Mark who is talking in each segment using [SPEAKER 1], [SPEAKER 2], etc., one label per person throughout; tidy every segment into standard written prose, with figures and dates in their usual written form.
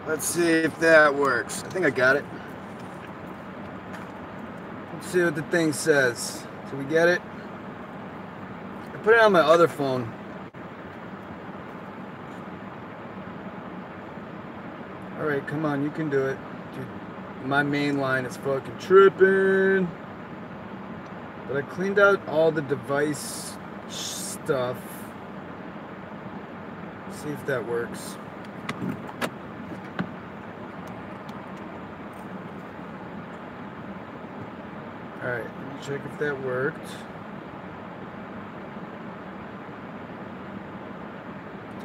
[SPEAKER 1] Let's see if that works. I think I got it. Let's see what the thing says. So we get it. I put it on my other phone. Alright, come on, you can do it. Dude, my main line is fucking tripping. But I cleaned out all the device stuff. Let's see if that works. Alright, let me check if that worked.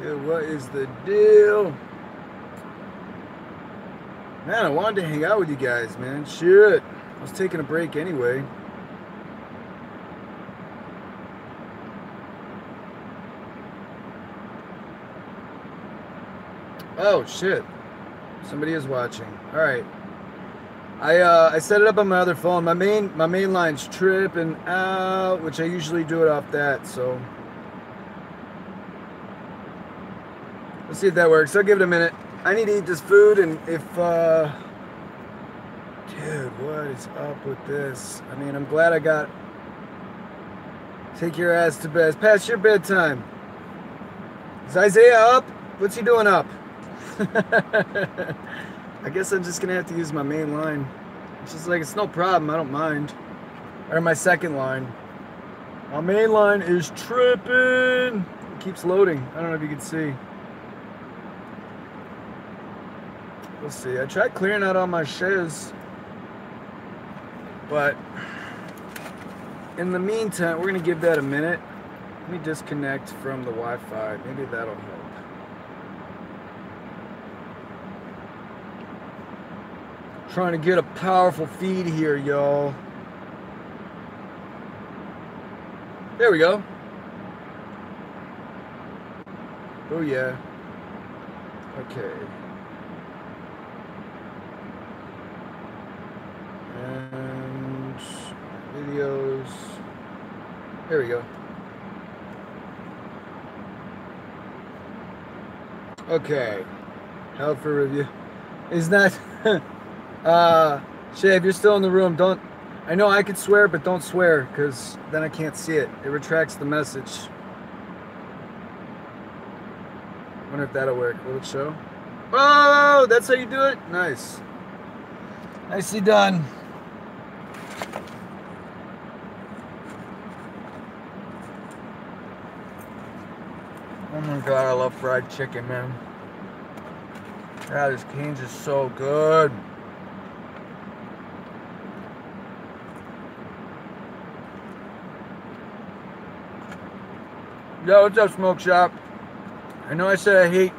[SPEAKER 1] Dude, what is the deal? Man, I wanted to hang out with you guys, man. Shit. I was taking a break anyway. Oh, shit. Somebody is watching. Alright. I set it up on my other phone. My main line's tripping out, which I usually do it off that, so let's see if that works. I'll give it a minute. I need to eat this food, and if dude, what is up with this? I mean, I'm glad I got take your ass to bed. It's past your bedtime. Is Isaiah up? What's he doing up? I guess I'm just gonna have to use my main line. It's just like, it's no problem, I don't mind. Or my second line. My main line is tripping. It keeps loading. I don't know if you can see. We'll see. I tried clearing out all my shiz, but in the meantime, we're gonna give that a minute. Let me disconnect from the Wi-Fi. Maybe that'll help. Trying to get a powerful feed here, y'all. There we go. Oh yeah. Okay. And videos. There we go. Okay. Hell for review. Is that Shay, if you're still in the room, don't, I know I could swear, but don't swear, because then I can't see it. It retracts the message. Wonder if that'll work. Will it show? Oh, that's how you do it? Nice. Nicely done. Oh my God, I love fried chicken, man. God, this Cane's is so good. Yo, what's up, Smoke Shop? I know I said I hate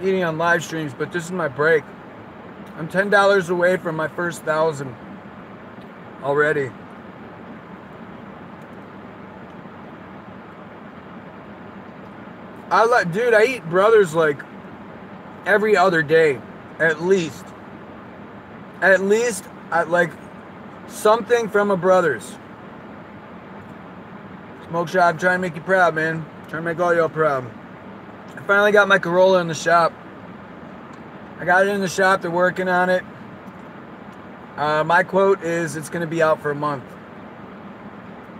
[SPEAKER 1] eating on live streams, but this is my break. I'm $10 away from my first 1,000 already. Dude, I eat Brothers like every other day, at least. At least, I like something from a Brothers. Smoke Shop, trying to make you proud, man. Trying to make all y'all proud. I finally got my Corolla in the shop. I got it in the shop. They're working on it. My quote is it's going to be out for a month.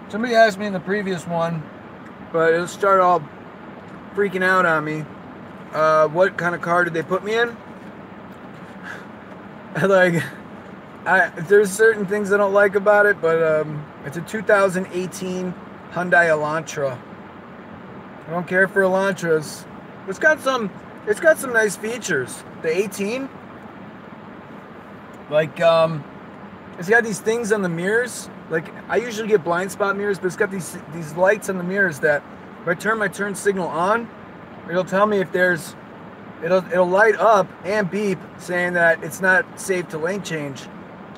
[SPEAKER 1] Somebody asked me in the previous one, but it'll start all freaking out on me. What kind of car did they put me in? Like, there's certain things I don't like about it, but it's a 2018 Hyundai Elantra. I don't care for Elantras. It's got some nice features. The 18, like, it's got these things on the mirrors. Like, I usually get blind spot mirrors, but it's got these lights on the mirrors that if I turn my turn signal on, it'll tell me if there's, it'll light up and beep saying that it's not safe to lane change.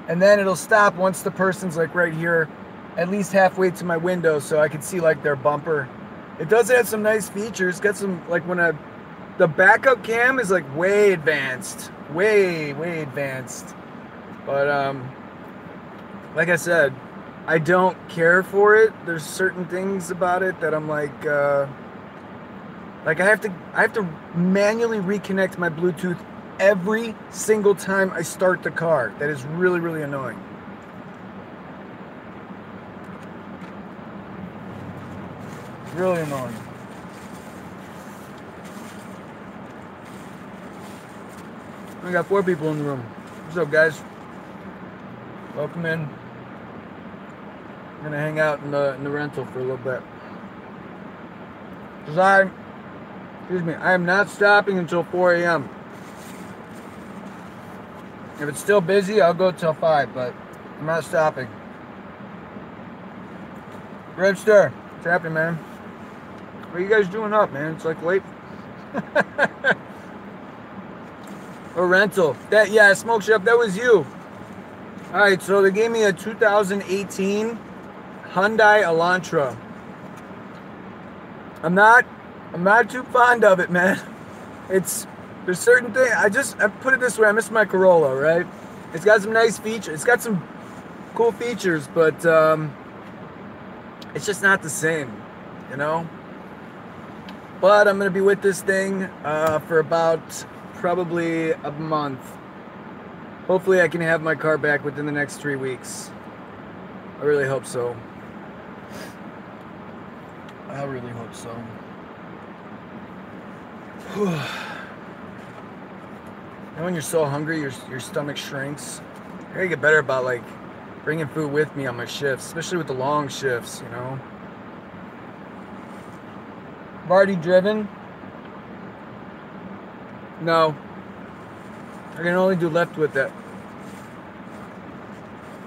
[SPEAKER 1] And then it'll stop once the person's like right here, at least halfway to my window, so I can see like their bumper. It does have some nice features. Got some, like, the backup cam is like way advanced, way advanced. But like I said, I don't care for it. There's certain things about it that I'm like I have to manually reconnect my Bluetooth every single time I start the car. That is really, really annoying. Really annoying. We got 4 people in the room. What's up, guys? Welcome in. We're gonna hang out in the rental for a little bit. Cause I am not stopping until 4 a.m. If it's still busy, I'll go till 5, but I'm not stopping. Redster, what's happening, man? What are you guys doing up, man? It's like late. A rental. Yeah, Smoke Shop, that was you. All right, so they gave me a 2018 Hyundai Elantra. I'm not too fond of it, man. There's certain things, I put it this way, I miss my Corolla, right? It's got some nice features, it's got some cool features, but it's just not the same, you know? But I'm gonna be with this thing for about probably a month. Hopefully I can have my car back within the next 3 weeks. I really hope so. I really hope so. And when you're so hungry, your stomach shrinks. I gotta get better about like bringing food with me on my shifts, especially with the long shifts, you know. I've already driven. No. I can only do left with it.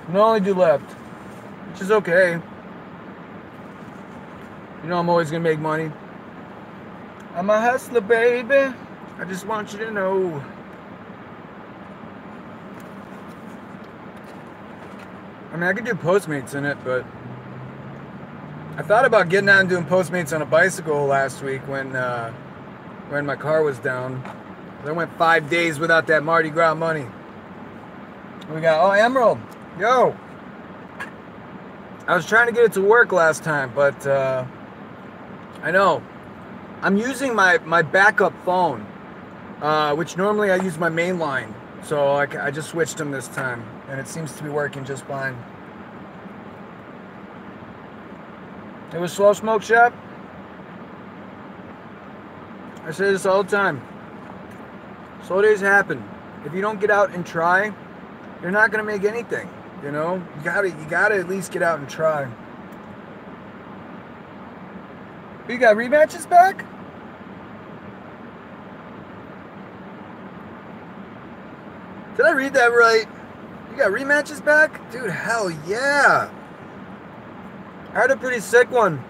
[SPEAKER 1] I can only do left, which is okay. You know I'm always gonna make money. I'm a hustler, baby. I just want you to know. I mean, I could do Postmates in it, but I thought about getting out and doing Postmates on a bicycle last week when my car was down. I went 5 days without that Mardi Gras money. We got, Emerald, yo. I was trying to get it to work last time, but I know. I'm using my backup phone, which normally I use my main line. So I just switched them this time, and it seems to be working just fine. It was Slow Smoke Shop. I say this all the time. Slow days happen. If you don't get out and try, you're not gonna make anything. You know, you gotta at least get out and try. You got rematches back? Did I read that right? You got rematches back? Dude, hell yeah. I had a pretty sick one.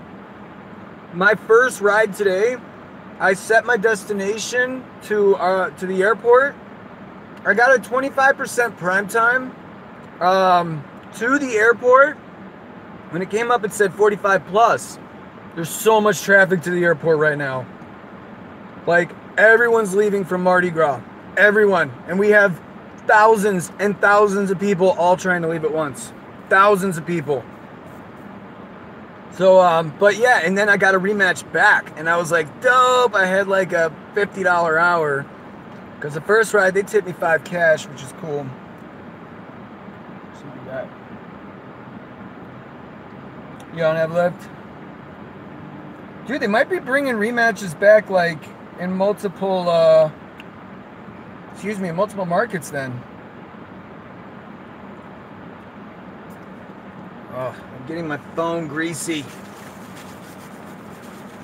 [SPEAKER 1] My first ride today, I set my destination to the airport. I got a 25% prime time to the airport. When it came up, it said 45 plus. There's so much traffic to the airport right now. Like, everyone's leaving from Mardi Gras. Everyone. And we have thousands and thousands of people all trying to leave at once. Thousands of people. So, but yeah, and then I got a rematch back. And I was like, dope. I had like a $50 hour. Because the first ride, they tipped me $5 cash, which is cool. So we got. You don't have left? Dude, they might be bringing rematches back, like, in multiple, multiple markets then. Oh, I'm getting my phone greasy.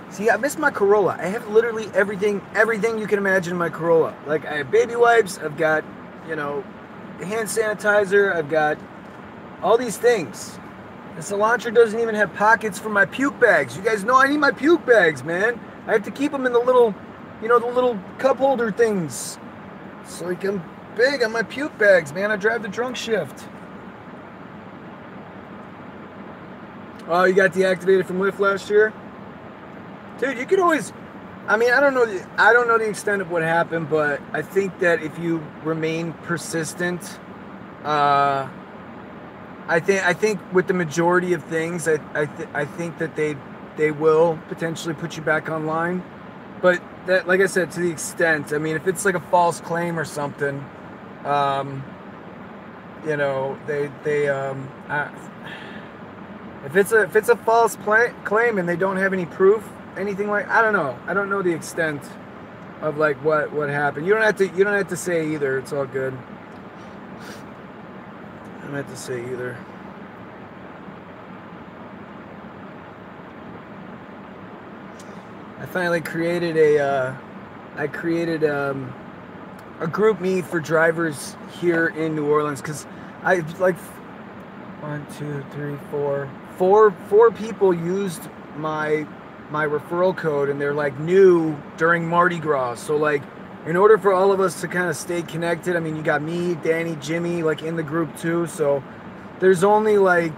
[SPEAKER 1] See, I miss my Corolla. I have literally everything you can imagine in my Corolla. Like, I have baby wipes, I've got, hand sanitizer, I've got all these things. The Elantra doesn't even have pockets for my puke bags. You guys know I need my puke bags, man. I have to keep them in the little, the little cup holder things. So like I'm big on my puke bags, man. I drive the drunk shift. Oh, you got deactivated from Lyft last year? Dude, you could always, I don't know the extent of what happened, but I think that if you remain persistent, I think with the majority of things, I think that they will potentially put you back online. but that, like I said, to the extent, I mean, if it's like a false claim or something, you know, if it's a false claim and they don't have any proof, anything like, I don't know the extent of like what happened. You don't have to say either. It's all good. I don't have to say either. I finally created a group meet for drivers here in New Orleans, because I like 4 people used my referral code, and they're like new during Mardi Gras. So like, in order for all of us to kind of stay connected, I mean, you got me, Danny, Jimmy, like in the group too. So there's only like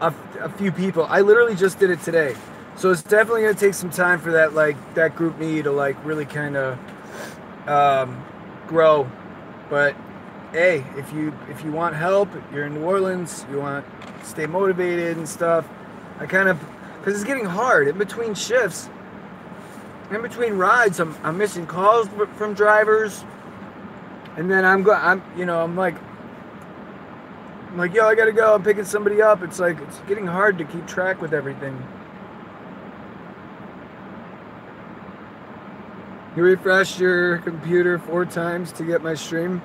[SPEAKER 1] a few people. I literally just did it today. So it's definitely gonna take some time for that, like that group me to like really kind of grow. But hey, if you want help, you're in New Orleans, you want to stay motivated and stuff, because it's getting hard in between shifts, in between rides. I'm missing calls from drivers, and then I'm like, yo, I gotta go, I'm picking somebody up. It's like, it's getting hard to keep track with everything. You refreshed your computer 4 times to get my stream?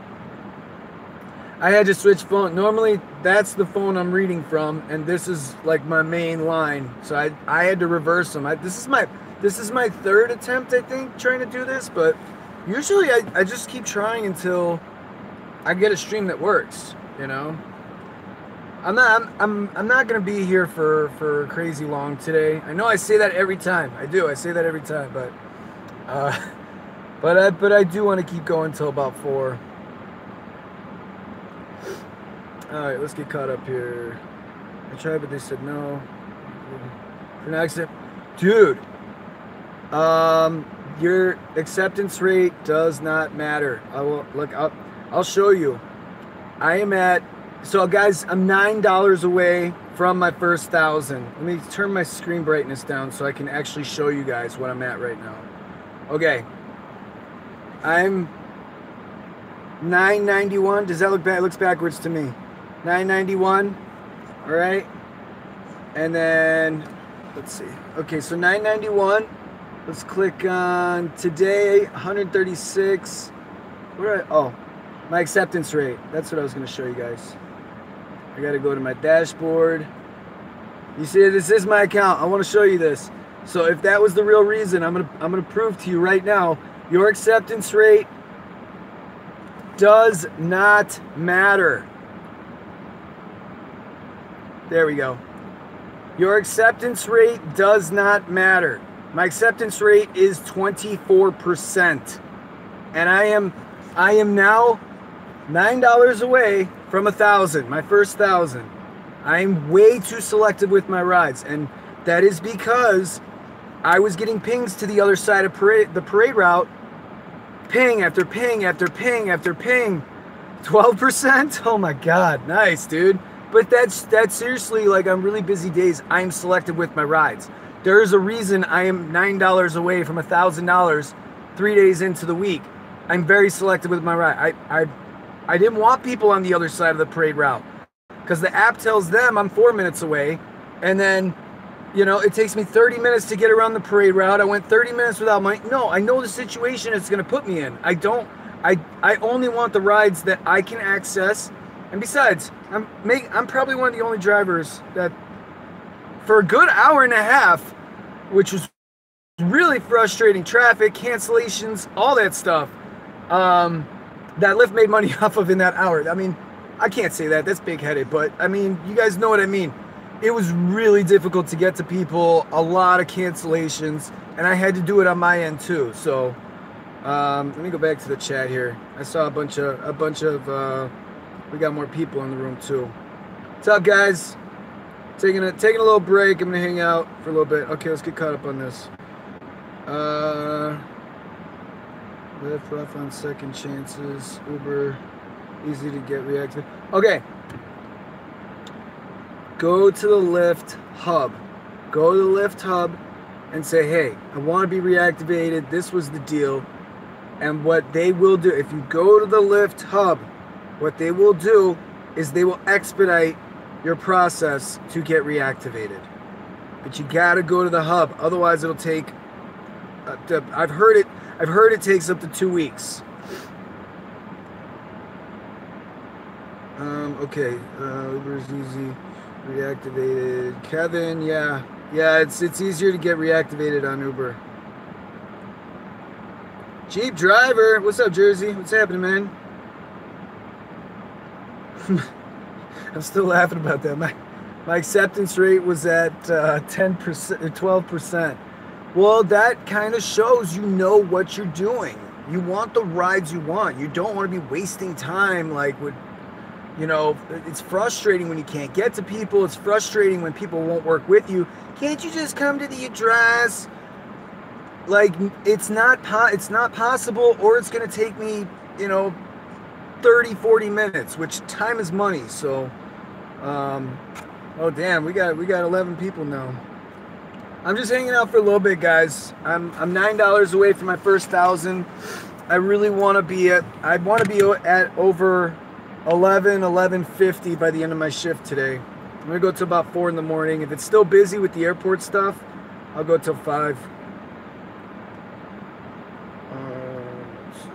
[SPEAKER 1] I had to switch phone. Normally, that's the phone I'm reading from, and this is like my main line. So I had to reverse them. This is my 3rd attempt, I think, trying to do this. But usually, I just keep trying until I get a stream that works. You know, I'm not gonna be here for crazy long today. I know I say that every time. I say that every time, but. But I do want to keep going till about 4. All right, let's get caught up here. I tried, but they said no. For next step, dude. Your acceptance rate does not matter. I'll show you. I am at, so guys, I'm $9 away from my first 1,000. Let me turn my screen brightness down so I can actually show you guys what I'm at right now. Okay, I'm 991. Does that look bad? It looks backwards to me. 991. All right, and then let's see. Okay, so 991. Let's click on today. 136. Where? Oh, my acceptance rate. That's what I was going to show you guys. I got to go to my dashboard. You see, this is my account. I want to show you this. So if that was the real reason, I'm gonna prove to you right now, your acceptance rate does not matter. There we go. Your acceptance rate does not matter. My acceptance rate is 24%. And I am now $9 away from 1,000, my first 1,000. I'm way too selective with my rides, and that is because I was getting pings to the other side of the parade route. Ping after ping after ping after ping. 12%? Oh my God, nice, dude. But that's seriously, like, on really busy days, I'm selective with my rides. There's a reason I am $9 away from $1,000 3 days into the week. I'm very selective with my ride. I didn't want people on the other side of the parade route because the app tells them I'm 4 minutes away, and then, you know, it takes me 30 minutes to get around the parade route. I went 30 minutes without money. No, I know the situation it's going to put me in. I only want the rides that I can access. And besides, I'm probably one of the only drivers that, for a good hour and a half, which was really frustrating, traffic, cancellations, all that stuff, that Lyft made money off of in that hour. I mean, I can't say that. That's big-headed. But, I mean, you guys know what I mean. It was really difficult to get to people, a lot of cancellations, and I had to do it on my end too. So let me go back to the chat here. I saw a bunch of we got more people in the room too. What's up, guys? Taking a little break. I'm gonna hang out for a little bit. Okay, let's get caught up on this. Lyft rough on second chances. Uber easy to get reactive. Okay. Go to the Lyft hub. Go to the Lyft hub, and say, hey, I want to be reactivated. This was the deal. And what they will do, if you go to the Lyft hub, what they will do is they will expedite your process to get reactivated. But you got to go to the hub. Otherwise, it'll take, I've heard it takes up to 2 weeks. Okay, Uber's easy, reactivated. Kevin, yeah, it's easier to get reactivated on Uber. Jeep driver, what's up, Jersey? What's happening, man? I'm still laughing about that. My acceptance rate was at 10%, 12%. Well, that kind of shows you know what you're doing. You want the rides you want. You don't want to be wasting time like with. You know, it's frustrating when you can't get to people. It's frustrating when people won't work with you. Can't you just come to the address? Like, it's not possible, or it's going to take me, 30, 40 minutes, which time is money. So, oh damn, we got 11 people now. I'm just hanging out for a little bit, guys. I'm $9 away from my first 1,000. I really want to be at over 11:50 by the end of my shift today. I'm gonna go till about 4 in the morning. If it's still busy with the airport stuff, I'll go till 5. Let's see.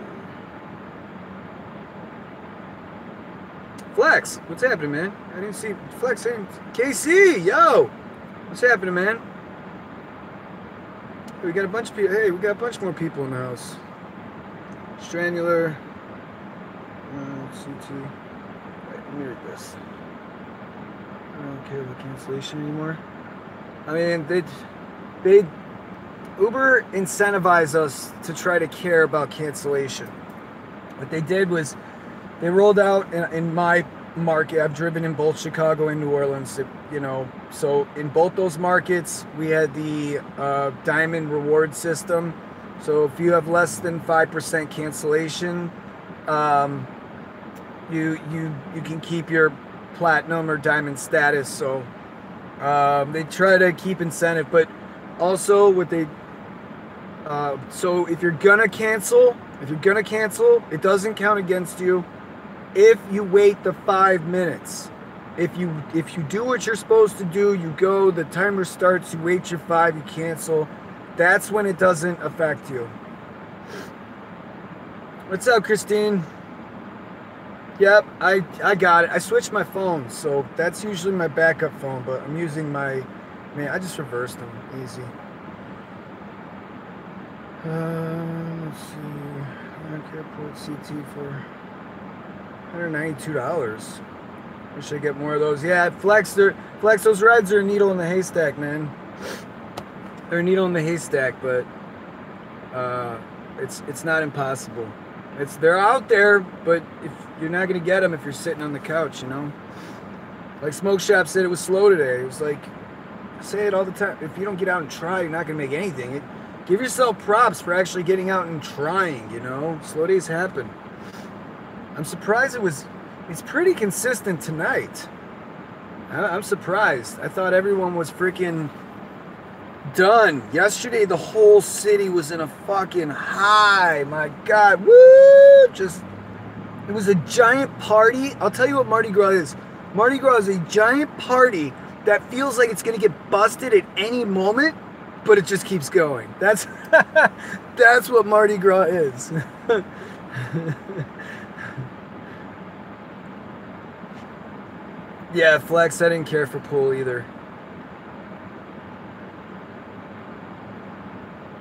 [SPEAKER 1] Flex, what's happening, man? I didn't see Flex saying KC, yo, what's happening, man? We got a bunch of people. Hey, we got a bunch more people in the house. Stranular. CT. Wait, let me read this. I don't care about cancellation anymore. I mean, they Uber incentivized us to try to care about cancellation. What they did was they rolled out in my market. I've driven in both Chicago and New Orleans. So in both those markets, we had the diamond reward system. So if you have less than 5% cancellation, you can keep your platinum or diamond status. So they try to keep incentive, but also what they so if you're gonna cancel, it doesn't count against you if you wait the 5 minutes. If you do what you're supposed to do, you go, the timer starts, you wait your 5, you cancel, that's when it doesn't affect you. What's up, Christine? Yep, I got it. I switched my phone, so that's usually my backup phone, but I'm using my, man, I just reversed them, easy. Let's see, airport CT for $192. I should get more of those. Yeah, Flex, those rides are a needle in the haystack, man. They're a needle in the haystack, but it's not impossible. They're out there, but if you're not gonna get them if you're sitting on the couch, Like Smoke Shop said, it was slow today. It was like, I say it all the time. If you don't get out and try, you're not gonna make anything. Give yourself props for actually getting out and trying. Slow days happen. I'm surprised it's pretty consistent tonight. I'm surprised. I thought everyone was freaking done. Yesterday, the whole city was in a fucking high. My God. Woo! It was a giant party. I'll tell you what Mardi Gras is. Mardi Gras is a giant party that feels like it's going to get busted at any moment, but it just keeps going. That's what Mardi Gras is. Yeah, Flex, I didn't care for pool either.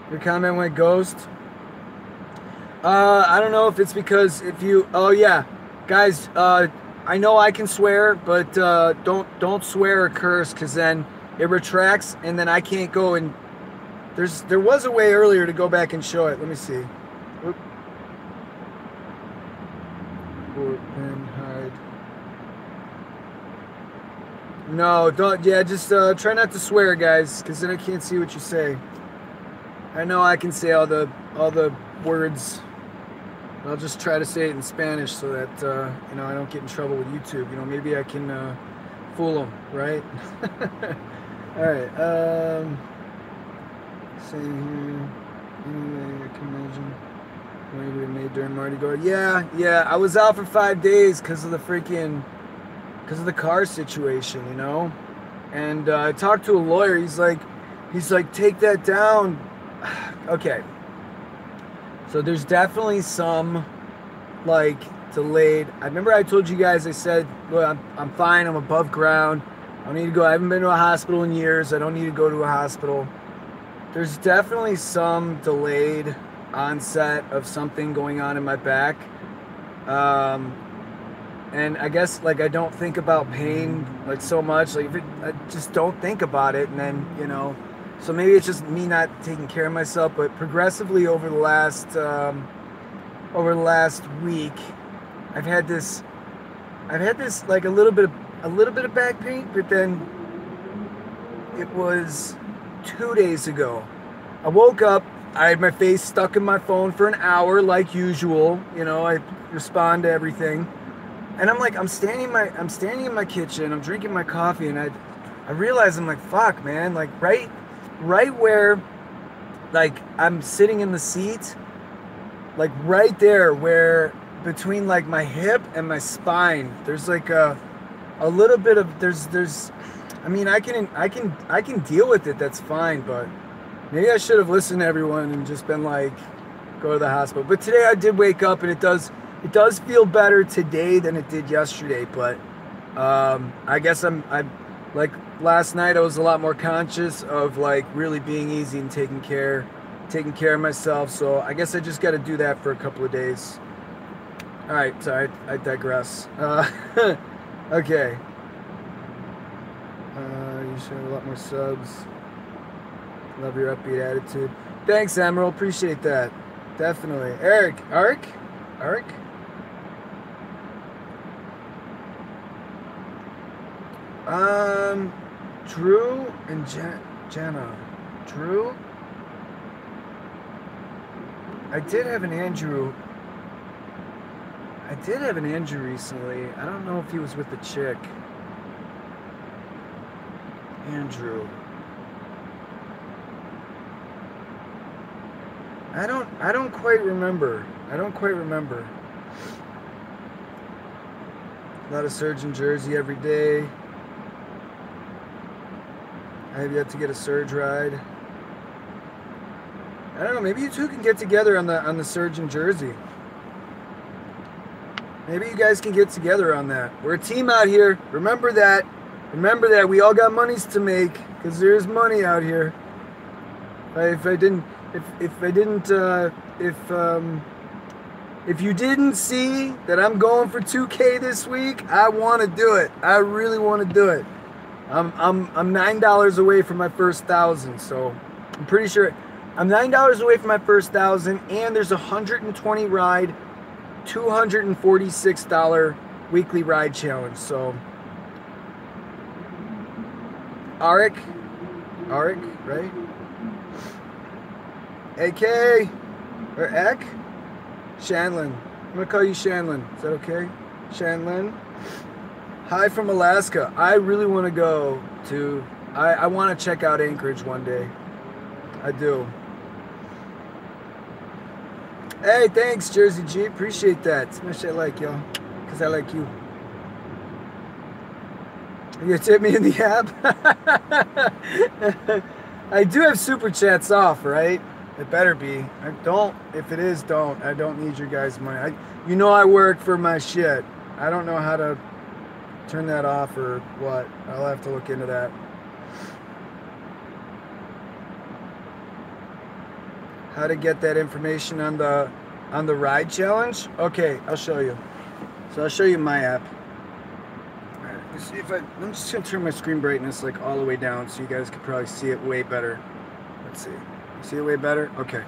[SPEAKER 1] Your comment went ghost. I don't know if it's because oh yeah, guys, I know I can swear, but don't swear or curse, because then it retracts and then I can't go and there was a way earlier to go back and show it. Let me see. Oop. And hide. No, don't. Yeah, just try not to swear, guys, because then I can't see what you say. I know I can say all the words. I'll just try to say it in Spanish so that I don't get in trouble with YouTube. Maybe I can fool them, right? All right. Same here. Anyway, I can imagine money we made during Mardi Gras. Yeah. I was out for 5 days because of the car situation, you know. And I talked to a lawyer. He's like, take that down. Okay. So there's definitely some like delayed. I remember I told you guys. I said, well, I'm fine. I'm above ground. I don't need to go. I haven't been to a hospital in years. I don't need to go to a hospital. There's definitely some delayed onset of something going on in my back. And I guess like I don't think about pain like so much. Like I just don't think about it, and then so maybe it's just me not taking care of myself. But progressively over the last week, I've had this like a little bit of back pain, but then it was 2 days ago. I woke up. I had my face stuck in my phone for an hour, like usual. I respond to everything. And I'm standing in my kitchen, I'm drinking my coffee, and I realize I'm like, fuck, man, like right where, like I'm sitting in the seat, like right there where between like my hip and my spine, there's like a little bit of there's I mean, I can deal with it, that's fine, but maybe I should have listened to everyone and just been like, go to the hospital. But today I did wake up, and it does feel better today than it did yesterday, but I guess I'm like last night I was a lot more conscious of like really being easy and taking care of myself, so I guess I just got to do that for a couple of days. All right, sorry, I digress. Okay. You should have a lot more subs. Love your upbeat attitude. Thanks, Emerald, appreciate that. Definitely. Arik? Drew and Jenna. Drew? I did have an Andrew recently. I don't know if he was with the chick. Andrew. I don't quite remember. A lot of surge in Jersey every day. I have yet to get a surge ride. I don't know, maybe you two can get together on the surge in Jersey. Maybe you guys can get together on that. We're a team out here. Remember that. We all got monies to make, because there's money out here. If you didn't see that I'm going for 2K this week, I want to do it. I really want to do it. I'm $9 away from my first 1,000, so I'm pretty sure I'm $9 away from my first 1,000, and there's a 120 ride, $246 weekly ride challenge. So Arik, right? AK or Ek? Shanlin. I'm gonna call you Shanlin. Is that okay? Shanlin. Hi from Alaska. I really want to go to. I want to check out Anchorage one day. I do. Hey, thanks, Jersey G. Appreciate that. Smash that like, y'all, because I like you. You gonna tip me in the app? I do have super chats off, right? It better be. I don't. If it is, don't. I don't need your guys' money. I work for my shit. I don't know how to turn that off or what. I'll have to look into that. How to get that information on the ride challenge? Okay, I'll show you. So I'll show you my app. All right, let's see if I'm just gonna turn my screen brightness like all the way down so you guys can probably see it way better. Let's see. See it way better? Okay.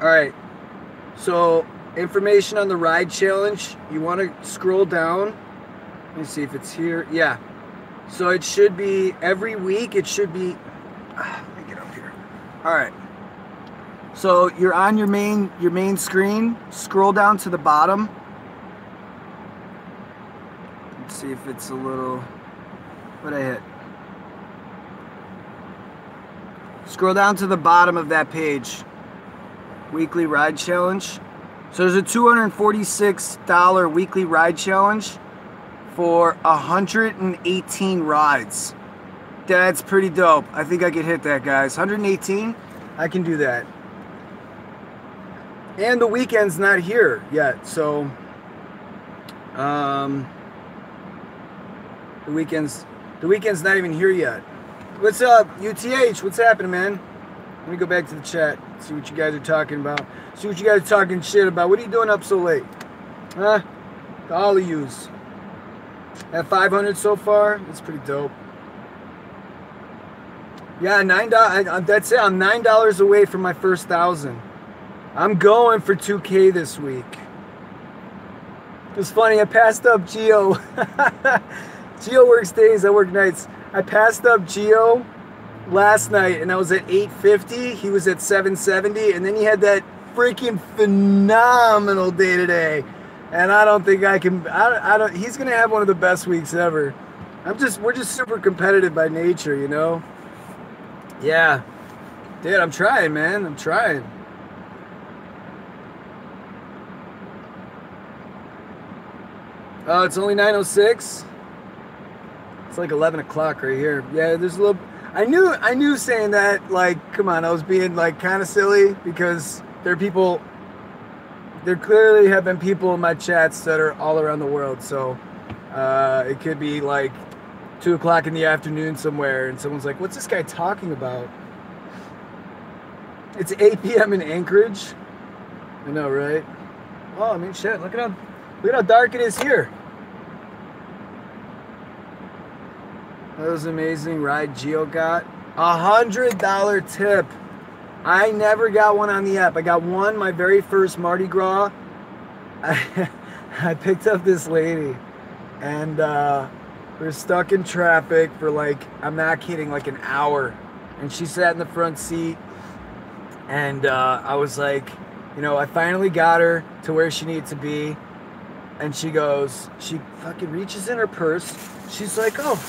[SPEAKER 1] All right. So information on the ride challenge. You want to scroll down. Let me see if it's here. Yeah. So it should be every week. It should be. Let me get up here. All right. So you're on your main screen. Scroll down to the bottom. Let's see if it's a little. What I hit. Scroll down to the bottom of that page. Weekly ride challenge. So there's a $246 weekly ride challenge for 118 rides. That's pretty dope. I think I could hit that, guys. 118, I can do that. And the weekend's not here yet, so the weekend's not even here yet. What's up, UTH? What's happening, man? Let me go back to the chat, see what you guys are talking about. See what you guys are talking shit about. What are you doing up so late? Huh? To all of yous. At 500 so far? That's pretty dope. Yeah, $9. That's it. I'm $9 away from my first 1,000. I'm going for 2K this week. It's funny. I passed up Gio. Gio works days. I work nights. I passed up Gio last night, and I was at 850. He was at 770, and then he had that freaking phenomenal day today. And I don't think I can. I don't. He's gonna have one of the best weeks ever. We're just super competitive by nature, you know. Yeah, dude, I'm trying, man. I'm trying. Oh, it's only 9:06. It's like 11 o'clock right here. Yeah, there's a little. I knew saying that, like, come on, I was being like kind of silly because there are people. There clearly have been people in my chats that are all around the world, so it could be like 2 o'clock in the afternoon somewhere, and someone's like, "What's this guy talking about?" It's 8 p.m. in Anchorage. I know, right? Oh, I mean, shit. Look at how dark it is here. That was amazing ride Gio got. $100 tip. I never got one on the app. I got one my very first Mardi Gras. I picked up this lady, and we're stuck in traffic for like, I'm not kidding, like an hour. And she sat in the front seat, and I was like, you know, I finally got her to where she needed to be. And she fucking reaches in her purse. She's like, oh,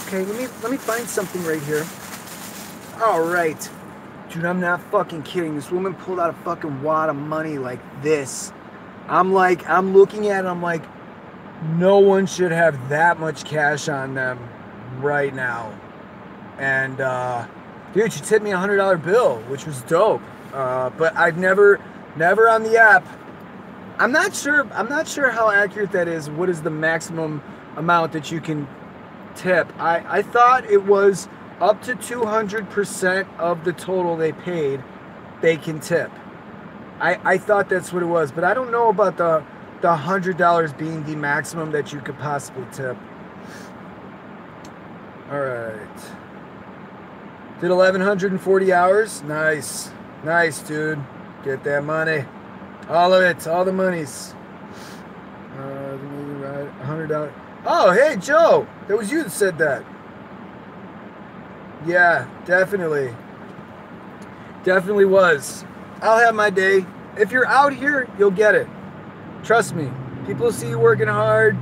[SPEAKER 1] okay, let me find something right here. All right. Dude, I'm not fucking kidding. This woman pulled out a fucking wad of money like this. I'm looking at it, I'm like, no one should have that much cash on them right now. And, dude, she tipped me a $100 bill, which was dope. But I've never on the app. I'm not sure how accurate that is. What is the maximum amount that you can tip? I thought it was up to 200% of the total they paid, they can tip. I thought that's what it was, but I don't know about the $100 being the maximum that you could possibly tip. All right. Did 1,140 hours? Nice. Nice, dude. Get that money. All of it. All the monies. $100. Oh, hey, Joe. That was you that said that. Yeah, definitely. Definitely was. I'll have my day. If you're out here, you'll get it. Trust me. People see you working hard.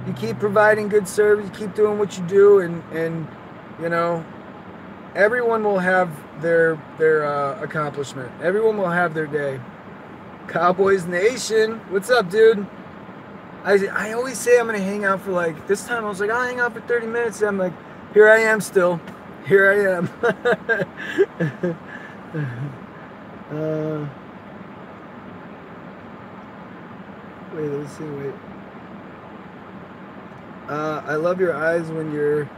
[SPEAKER 1] You keep providing good service. You keep doing what you do, and you know, everyone will have their accomplishment. Everyone will have their day. Cowboys Nation. What's up, dude? I always say I'm going to hang out for like, this time I was like, I'll hang out for 30 minutes. And I'm like, here I am still. Here I am. Wait, let's see, wait. I love your eyes when you're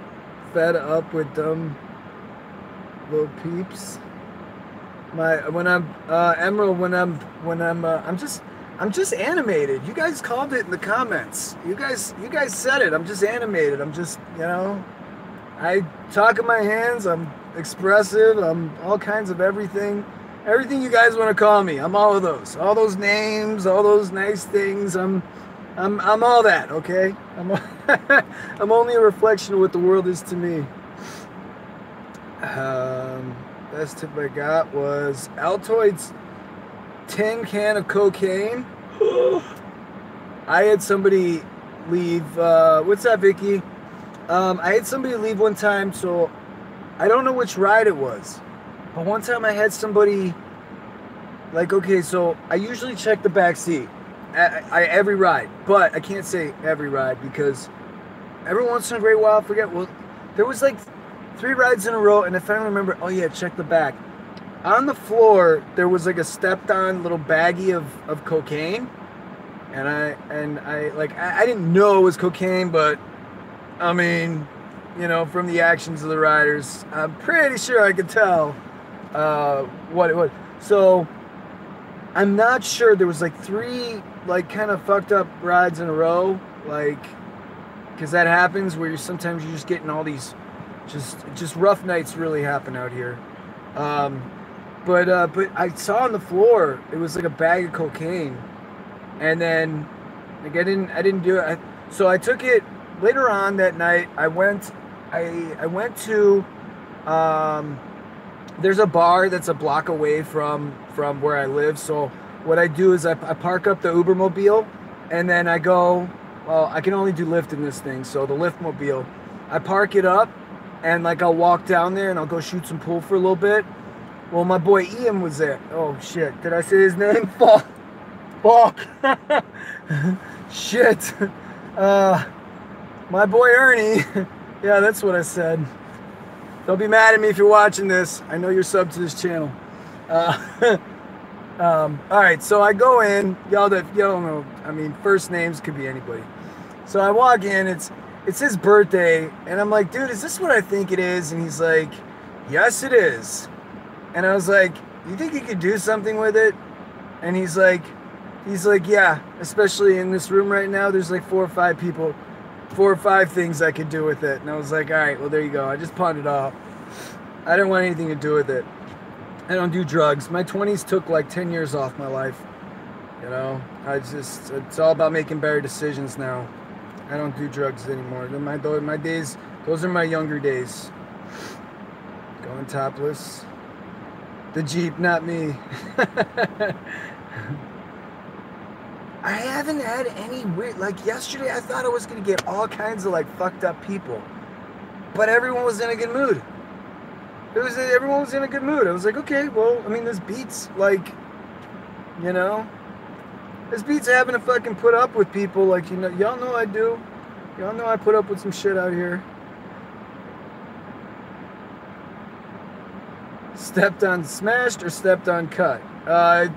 [SPEAKER 1] fed up with dumb little peeps. Emerald, I'm just animated. You guys called it in the comments. You guys said it. I'm just animated. I'm just, you know, I talk with my hands. I'm expressive. I'm all kinds of everything. Everything you guys want to call me. I'm all of those. All those names, all those nice things. I'm all that, okay? I'm only a reflection of what the world is to me. Best tip I got was Altoid's tin can of cocaine. I had somebody leave. What's up, Vicky? I had somebody leave one time, so I don't know which ride it was, But one time I had somebody, like, okay, so I usually check the back seat every ride, but I can't say every ride because every once in a great while I forget. Well, there was like 3 rides in a row, and I finally remember, oh yeah, check the back. On the floor, there was like a stepped on little baggie of cocaine. And I didn't know it was cocaine, but I mean, you know, from the actions of the riders, I'm pretty sure I could tell what it was. So I'm not sure. There was like 3 like kind of fucked up rides in a row, like, because that happens where sometimes you're just getting all these just rough nights really happen out here. But I saw on the floor it was like a bag of cocaine, and then like I didn't do it. So I took it later on that night. I went to there's a bar that's a block away from where I live. So what I do is I park up the Ubermobile, and then I go. Well, I can only do Lyft in this thing, so the Lyftmobile. I park it up, and like I'll walk down there and I'll go shoot some pool for a little bit. Well, my boy Ian was there. Oh shit! Did I say his name? Fuck. Shit. My boy Ernie. Yeah, that's what I said. Don't be mad at me if you're watching this. I know you're subbed to this channel. All right, so I go in. Y'all don't know. I mean, first names could be anybody. So I walk in. It's his birthday, and I'm like, dude, is this what I think it is? And he's like, yes, it is. And I was like, you think you could do something with it? And he's like, yeah. Especially in this room right now, there's like 4 or 5 people, 4 or 5 things I could do with it. And I was like, all right, well, there you go. I just pawned it off. I didn't want anything to do with it. I don't do drugs. My 20s took like 10 years off my life. You know, it's all about making better decisions now. I don't do drugs anymore. My days, those are my younger days. Going topless. The Jeep, not me. I haven't had any weird, like yesterday I thought I was going to get all kinds of like fucked up people. But everyone was in a good mood. Everyone was in a good mood. I was like, okay, well, I mean, this beats like, you know, this beats having to fucking put up with people. Like, you know, y'all know I do. Y'all know I put up with some shit out here. Stepped on smashed or stepped on cut? I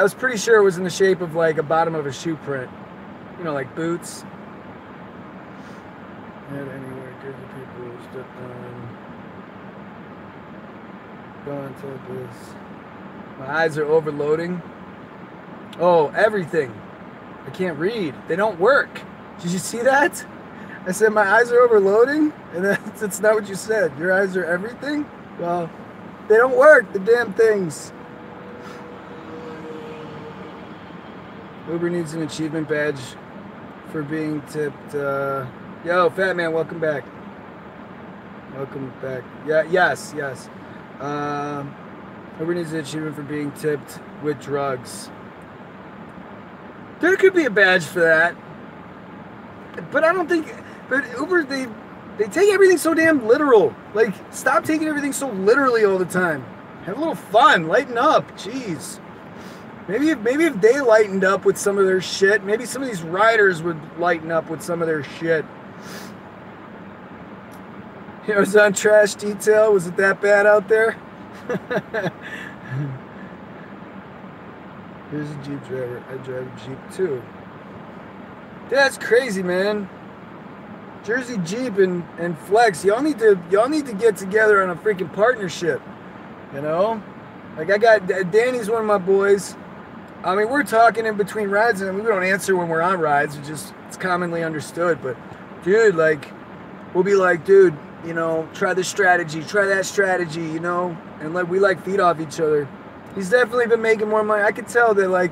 [SPEAKER 1] was pretty sure it was in the shape of like a bottom of a shoe print. You know, like boots. And anyway, give the people stepped on. Going to this. My eyes are overloading. Oh, everything. I can't read. They don't work. Did you see that? I said my eyes are overloading, and that's not what you said. Your eyes are everything? Well, they don't work, the damn things. Uber needs an achievement badge for being tipped. Yo, Fat Man, welcome back. Welcome back. Yeah, yes. Uber needs an achievement for being tipped with drugs. There could be a badge for that. But I don't think... But Uber, they take everything so damn literal. Like, stop taking everything so literally all the time. Have a little fun. Lighten up. Jeez. Maybe if they lightened up with some of their shit, maybe some of these riders would lighten up with some of their shit. It was on Trash Detail. Was it that bad out there? Here's a Jeep driver. I drive a Jeep too. That's crazy, man. Jersey Jeep and Flex, y'all need to get together on a freaking partnership. You know? Like, I got Danny's one of my boys. I mean, we're talking in between rides, and we don't answer when we're on rides. It's commonly understood. But dude, like, we'll be like, dude, you know, try this strategy, try that strategy, you know, and like we like feed off each other. He's definitely been making more money. I could tell that, like,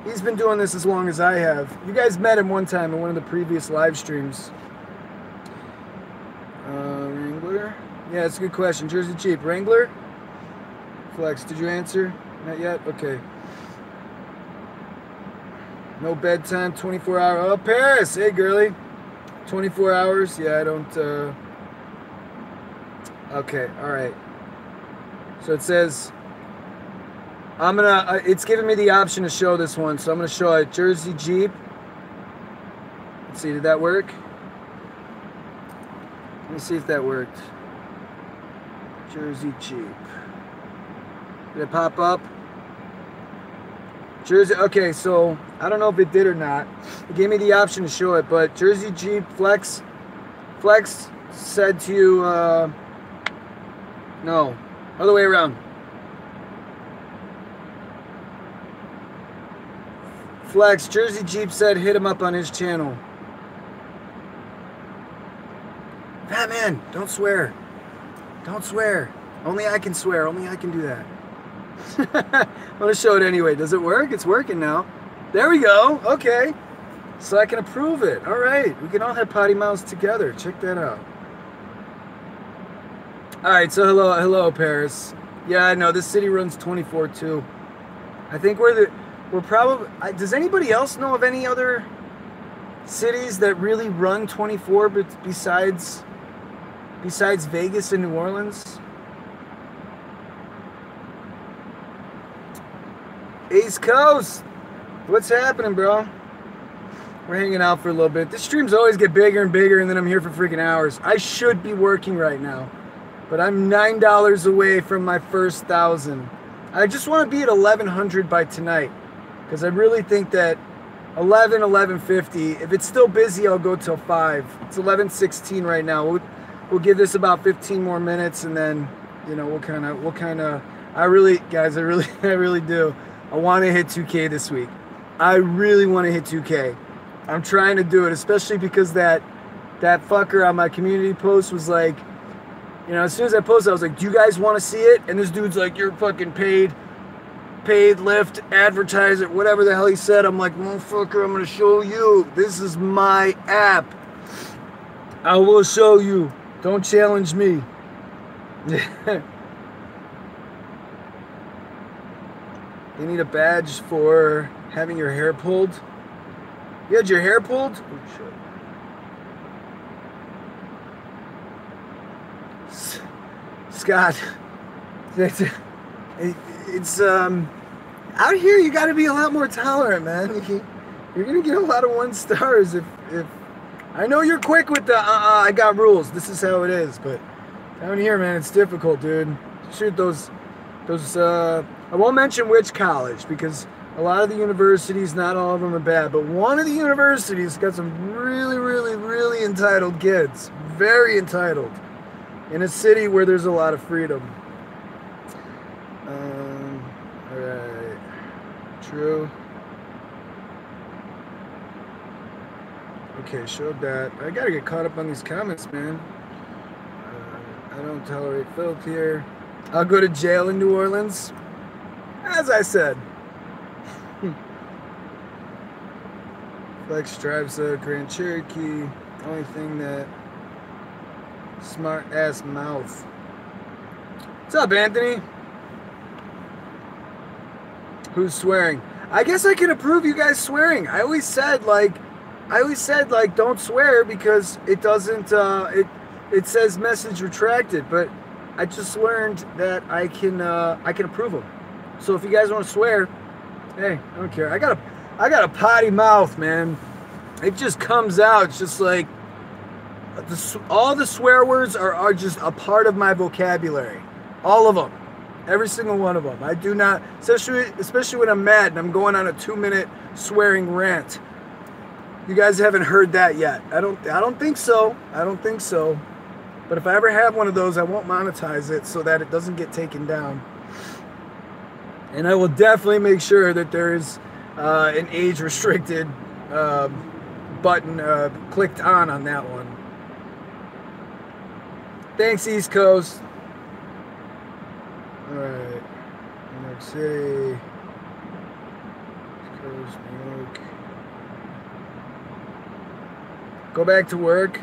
[SPEAKER 1] he's been doing this as long as I have. You guys met him one time in one of the previous live streams. Wrangler? Yeah, that's a good question. Jersey Jeep. Wrangler? Flex, did you answer? Not yet? Okay. No bedtime, 24 hours. Oh, Paris! Hey, girly. 24 hours? Yeah, I don't, okay, alright. So it says, it's giving me the option to show this one. So I'm gonna show it. Jersey Jeep. Let's see, did that work? Let me see if that worked. Jersey Jeep. Did it pop up? Jersey, okay, so I don't know if it did or not. It gave me the option to show it, but Jersey Jeep Flex said to you, no, other way around. Flex, Jersey Jeep said hit him up on his channel. Batman, don't swear. Don't swear. Only I can swear. Only I can do that. I'm going to show it anyway. Does it work? It's working now. There we go. Okay. So I can approve it. All right. We can all have potty mouths together. Check that out. All right. So hello, Paris. Yeah, I know. This city runs 24/2. I think we're probably... Does anybody else know of any other cities that really run 24 besides Vegas and New Orleans? East Coast, what's happening, bro? We're hanging out for a little bit. This streams always get bigger and bigger, and then I'm here for freaking hours. I should be working right now, but I'm $9 away from my first 1,000. I just want to be at 1,100 by tonight, because I really think that 11:50. If it's still busy, I'll go till 5. It's 11:16 right now. We'll give this about 15 more minutes, and then we'll kind of. I really do. I want to hit 2K this week. I really want to hit 2K. I'm trying to do it, especially because that fucker on my community post was like, as soon as I posted, I was like, do you guys want to see it? And this dude's like, you're fucking paid lift, advertiser, whatever the hell he said. I'm like, motherfucker, I'm going to show you. This is my app. I will show you. Don't challenge me. You need a badge for having your hair pulled. You had your hair pulled? Oh, shit. Scott, it's out here you got to be a lot more tolerant, man. You're gonna get a lot of 1 stars if I know you're quick with the I got rules. This is how it is, but down here, man, it's difficult, dude. Shoot those. I won't mention which college because a lot of the universities, not all of them are bad, but one of the universities got some really, really, really entitled kids. Very entitled. In a city where there's a lot of freedom. Alright. True. Okay, showed that. I gotta get caught up on these comments, man. I don't tolerate filth here. I'll go to jail in New Orleans. As I said. Flex drives a Grand Cherokee. Only thing that smart ass mouth. What's up, Anthony? Who's swearing? I guess I can approve you guys swearing. I always said don't swear because it doesn't it says message retracted, but I just learned that I can approve them. So if you guys want to swear, hey, I don't care. I got a potty mouth, man. It just comes out. It's just like all the swear words are just a part of my vocabulary. All of them. Every single one of them. I do not, especially when I'm mad and I'm going on a 2-minute swearing rant. You guys haven't heard that yet. I don't think so. I don't think so. But if I ever have one of those, I won't monetize it so that it doesn't get taken down. And I will definitely make sure that there is an age-restricted button clicked on that one. Thanks, East Coast. All right, New York City, East Coast, New York. Go back to work.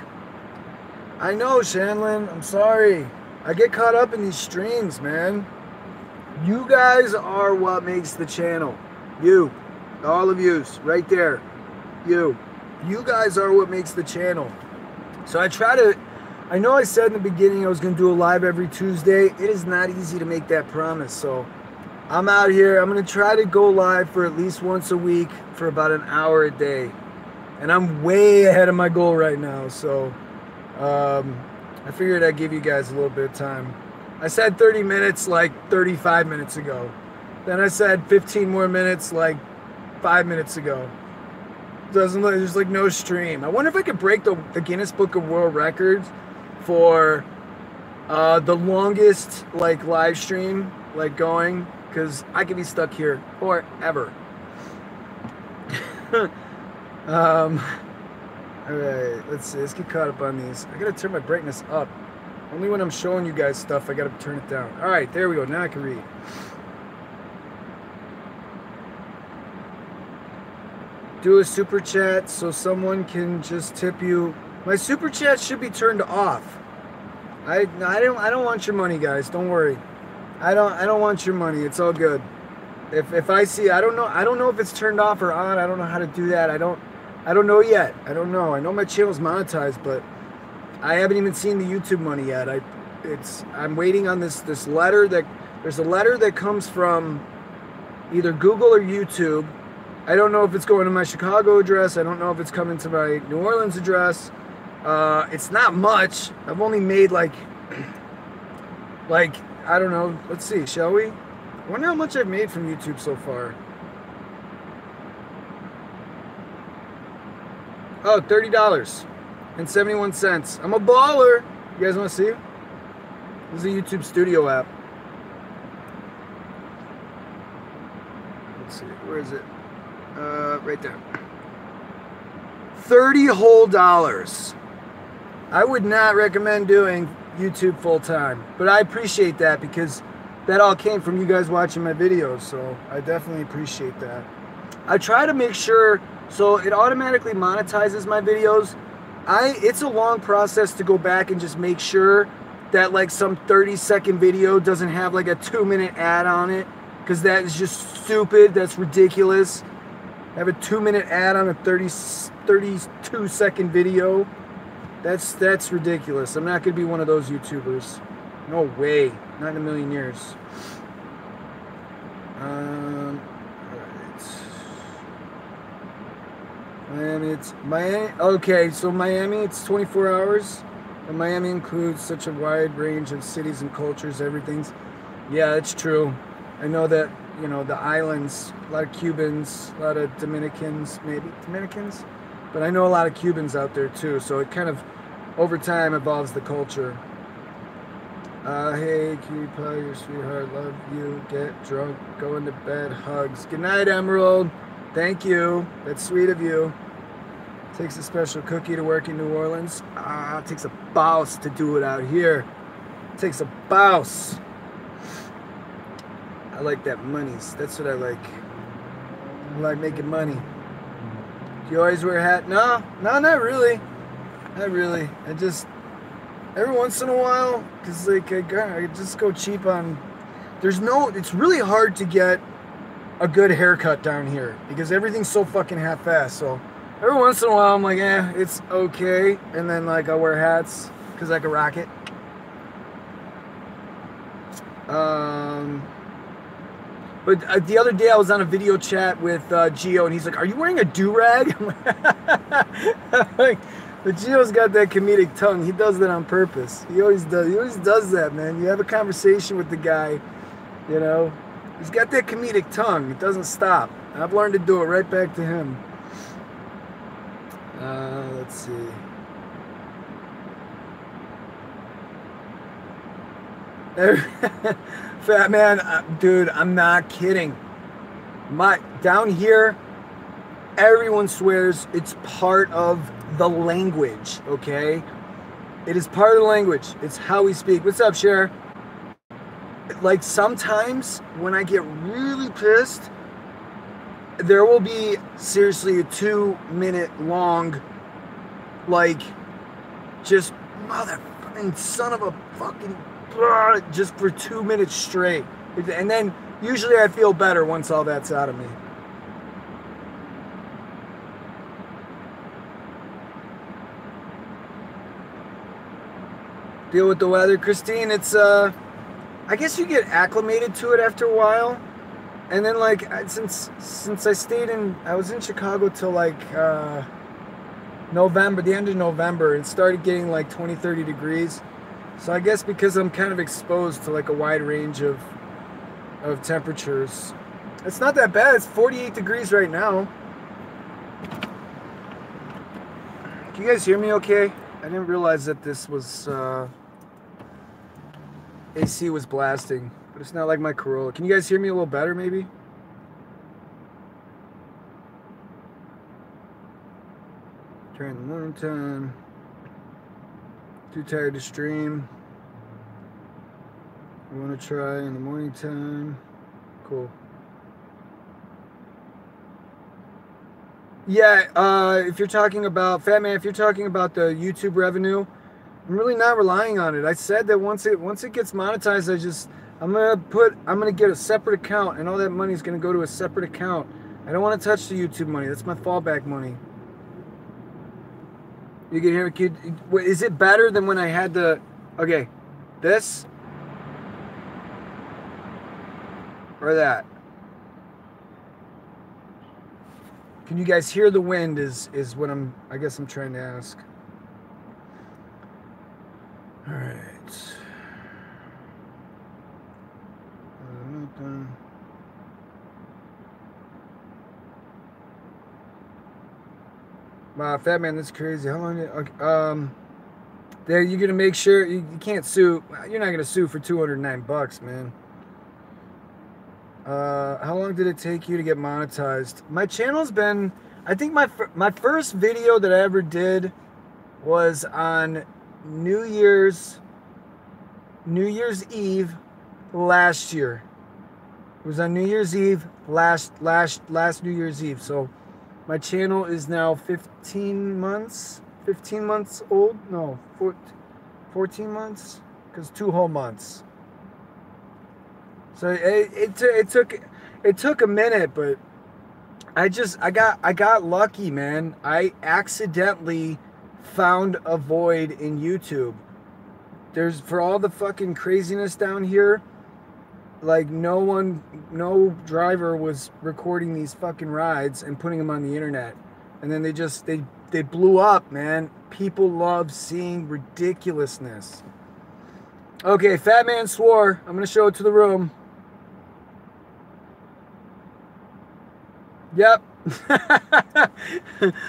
[SPEAKER 1] I know, Shanlin. I'm sorry. I get caught up in these streams, man. You guys are what makes the channel. You. All of yous. Right there. You. You guys are what makes the channel. So I try I know I said in the beginning I was going to do a live every Tuesday. It is not easy to make that promise. So I'm out here. I'm going to try to go live for at least once a week for about an hour a day. And I'm way ahead of my goal right now. So I figured I'd give you guys a little bit of time. I said 30 minutes like 35 minutes ago. Then I said 15 more minutes like 5 minutes ago. There's like no stream. I wonder if I could break the Guinness Book of World Records for the longest like live stream like going, because I could be stuck here forever. All right, let's see. Let's get caught up on these. I gotta turn my brightness up. Only when I'm showing you guys stuff I gotta turn it down. All right, there we go. Now I can read. Do a super chat so someone can just tip you. My super chat should be turned off. I don't want your money, guys. Don't worry. I don't want your money. It's all good. If I see, I don't know if it's turned off or on. I don't know how to do that. I don't know yet. I don't know. I know my channel's monetized, but I haven't even seen the YouTube money yet. I'm waiting on this letter there's a letter that comes from either Google or YouTube. I don't know if it's going to my Chicago address. I don't know if it's coming to my New Orleans address. It's not much. I've only made like I don't know. Let's see, shall we? I wonder how much I've made from YouTube so far. Oh, $30.71. I'm a baller. You guys want to see? This is a YouTube Studio app. Let's see. Where is it? Right there. $30 whole. I would not recommend doing YouTube full time, but I appreciate that because that all came from you guys watching my videos, so I definitely appreciate that. I try to make sure so it automatically monetizes my videos. It's a long process to go back and just make sure that like some 30-second video doesn't have like a 2-minute ad on it, because that is just stupid. That's ridiculous. Have a 2-minute ad on a 32-second video. That's ridiculous. I'm not gonna be one of those YouTubers. No way. Not in a million years. Alright. Miami. Okay, so Miami, it's 24 hours. And Miami includes such a wide range of cities and cultures. Everything's. Yeah, it's true. I know that, you know, the islands, a lot of Cubans, a lot of Dominicans, maybe Dominicans, but I know a lot of Cubans out there too. So it kind of, over time, evolves the culture. Hey, cutie pie, your sweetheart, love you, get drunk, go into bed, hugs. Good night, Emerald. Thank you. That's sweet of you. Takes a special cookie to work in New Orleans. It takes a boss to do it out here. It takes a boss. I like that monies. That's what I like. I like making money. Do you always wear a hat? No, not really. Not really. I just, every once in a while, because like I just go cheap on, it's really hard to get a good haircut down here because everything's so fucking half-assed. So every once in a while I'm like, it's okay. And then like I'll wear hats because I can rock it. But the other day I was on a video chat with Gio, and he's like, "Are you wearing a do-rag?" I'm like, but Gio's got that comedic tongue. He does that on purpose. He always does. He always does that, man. You have a conversation with the guy, you know. He's got that comedic tongue. It doesn't stop. I've learned to do it right back to him. Let's see. Fat man, dude, I'm not kidding. Down here, everyone swears. It's part of the language, okay? It is part of the language. It's how we speak. What's up, Cher? Like, sometimes when I get really pissed, there will be seriously a 2-minute long, like, just motherfucking son of a fucking, just for 2 minutes straight. And then usually I feel better once all that's out of me. deal with the weather. Christine, it's I guess you get acclimated to it after a while. And then like since I was in Chicago till like November, the end of November, it started getting like 20, 30 degrees. So I guess because I'm kind of exposed to like a wide range of temperatures, it's not that bad. It's 48 degrees right now. Can you guys hear me okay? I didn't realize that this was AC was blasting, but it's not like my Corolla. Can you guys hear me a little better maybe? During the morning time. Too tired to stream. I want to try in the morning time. Cool. Yeah, if you're talking about, Fat Man, if you're talking about the YouTube revenue, I'm really not relying on it. I said that once it gets monetized, I'm gonna get a separate account, and all that money is gonna go to a separate account. I don't want to touch the YouTube money. That's my fallback money. You can hear me. Is it better than when I had the? Okay, this or that? Can you guys hear the wind? Is what I guess I'm trying to ask. All right. Wow, Fat Man, that's crazy. How long? Okay, there, you're gonna make sure you can't sue. You're not gonna sue for $209, man. How long did it take you to get monetized? My channel's been, I think my first video that I ever did was on New Year's Eve last year. It was on New Year's Eve last New Year's Eve. So my channel is now 15 months old. No, 14 months, because 2 whole months. So it took a minute, but I got lucky, man. I accidentally found a void in YouTube. There's, for all the fucking craziness down here, like no driver was recording these fucking rides and putting them on the internet. And then they blew up, man. People love seeing ridiculousness. Okay, Fat Man swore. I'm gonna show it to the room. Yep.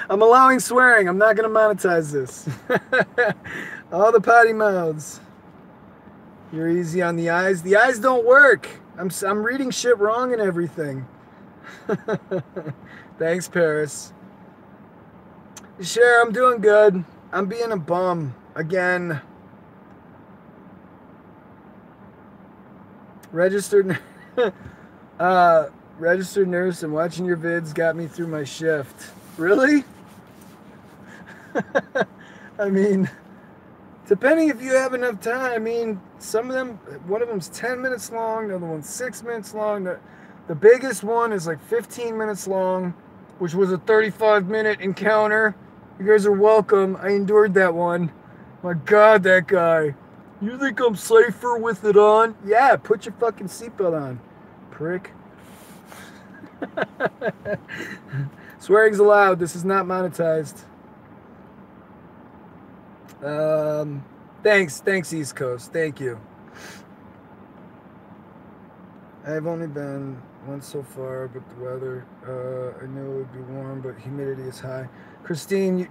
[SPEAKER 1] I'm allowing swearing. I'm not going to monetize this. All the potty mouths. You're easy on the eyes. The eyes don't work. I'm reading shit wrong and everything. Thanks, Paris. Sure, I'm doing good. I'm being a bum again. Registered registered nurse, and watching your vids got me through my shift. Really? I mean, depending if you have enough time. I mean, some of them, one of them's 10 minutes long, the other one's 6 minutes long. The biggest one is like 15 minutes long, which was a 35-minute encounter. You guys are welcome. I endured that one. My God, that guy. You think I'm safer with it on? Yeah, put your fucking seatbelt on, prick. Swearing's allowed. This is not monetized. Thanks East Coast. Thank you. I've only been once so far, but the weather, I knew it would be warm, but humidity is high. Christine,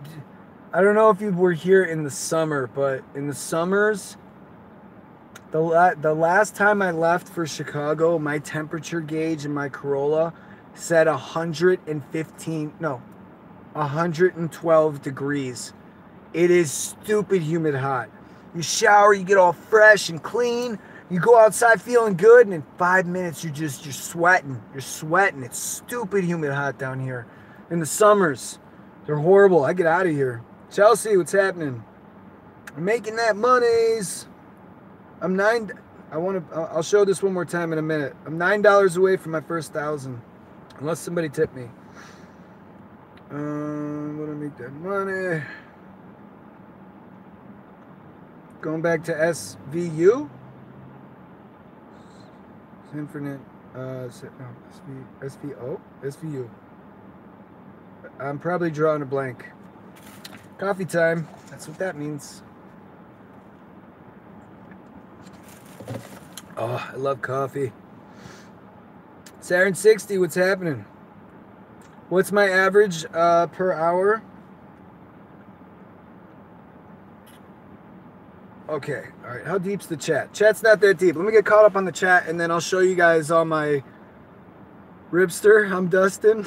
[SPEAKER 1] I don't know if you were here in the summer, but in the summers, the last time I left for Chicago, my temperature gauge in my Corolla said 112 degrees. It is stupid humid hot. You shower, you get all fresh and clean, you go outside feeling good, and in 5 minutes you're sweating. You're sweating. It's stupid humid hot down here. In the summers, they're horrible. I get out of here. Chelsea, what's happening? I'm making that monies. I'll show this one more time in a minute. I'm $9 away from my first 1,000. Unless somebody tipped me. I'm gonna make that money. Going back to SVU. Infinite. No, SVO? SVU. I'm probably drawing a blank. Coffee time. That's what that means. Oh, I love coffee. Saturn 60, what's happening? What's my average per hour? Okay, all right. How deep's the chat? Chat's not that deep. Let me get caught up on the chat, and then I'll show you guys all my Ripster. I'm Dustin.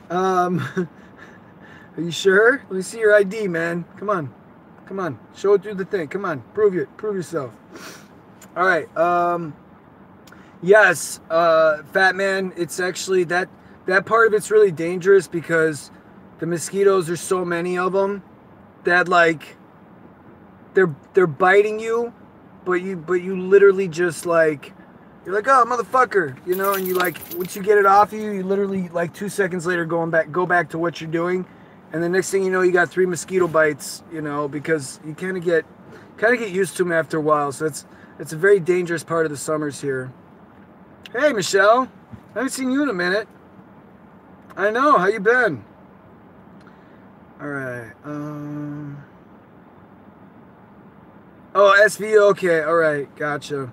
[SPEAKER 1] Are you sure? Let me see your ID, man. Come on. Come on. Show it through the thing. Come on. Prove it. Prove yourself. All right. Yes, Fat Man, it's actually that part of it's really dangerous because the mosquitoes, there's so many of them that like they're biting you, but you literally just like, you're like, oh motherfucker, you know, and you like, once you get it off you literally like 2 seconds later go back to what you're doing, and the next thing you know you got 3 mosquito bites, you know, because you kind of get used to them after a while. So it's a very dangerous part of the summers here. Hey Michelle, I haven't seen you in a minute. I know, how you been? All right. Oh, SV, okay, all right, gotcha.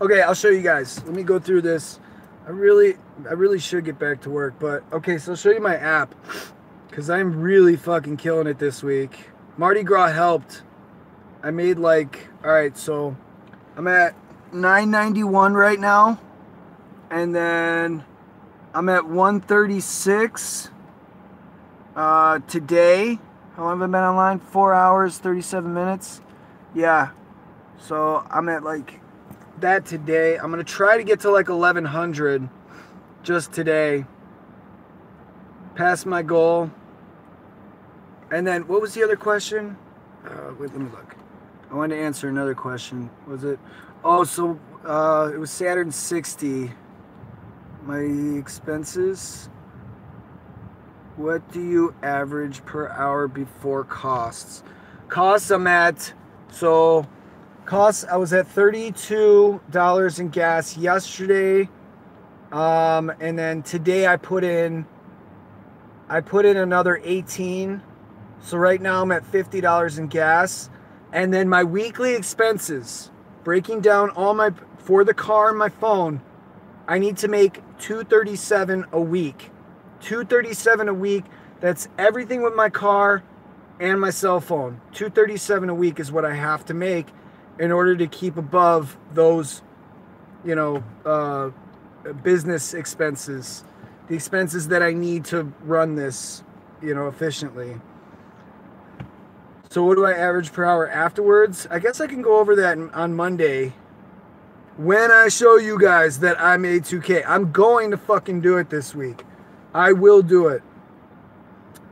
[SPEAKER 1] Okay, I'll show you guys. Let me go through this. I really should get back to work, but okay, so I'll show you my app because I'm really fucking killing it this week. Mardi Gras helped. I made like, all right, so I'm at 991 right now, and then I'm at 136 today. How long have I been online? 4 hours, 37 minutes. Yeah, so I'm at like that today. I'm gonna try to get to like 1100 just today. Pass my goal. And then what was the other question? Wait, let me look. I wanted to answer another question. Was it? Oh, so it was Saturn 60. My expenses. What do you average per hour before costs? Costs I'm at. So, costs, I was at $32 in gas yesterday, and then today I put in another 18. So right now I'm at $50 in gas, and then my weekly expenses, breaking down all my for the car and my phone, I need to make $237 a week. $237 a week. That's everything with my car and my cell phone. $237 a week is what I have to make in order to keep above those, you know, business expenses, the expenses that I need to run this, you know, efficiently. So what do I average per hour afterwards? I guess I can go over that on Monday when I show you guys that I made 2K. I'm going to fucking do it this week. I will do it.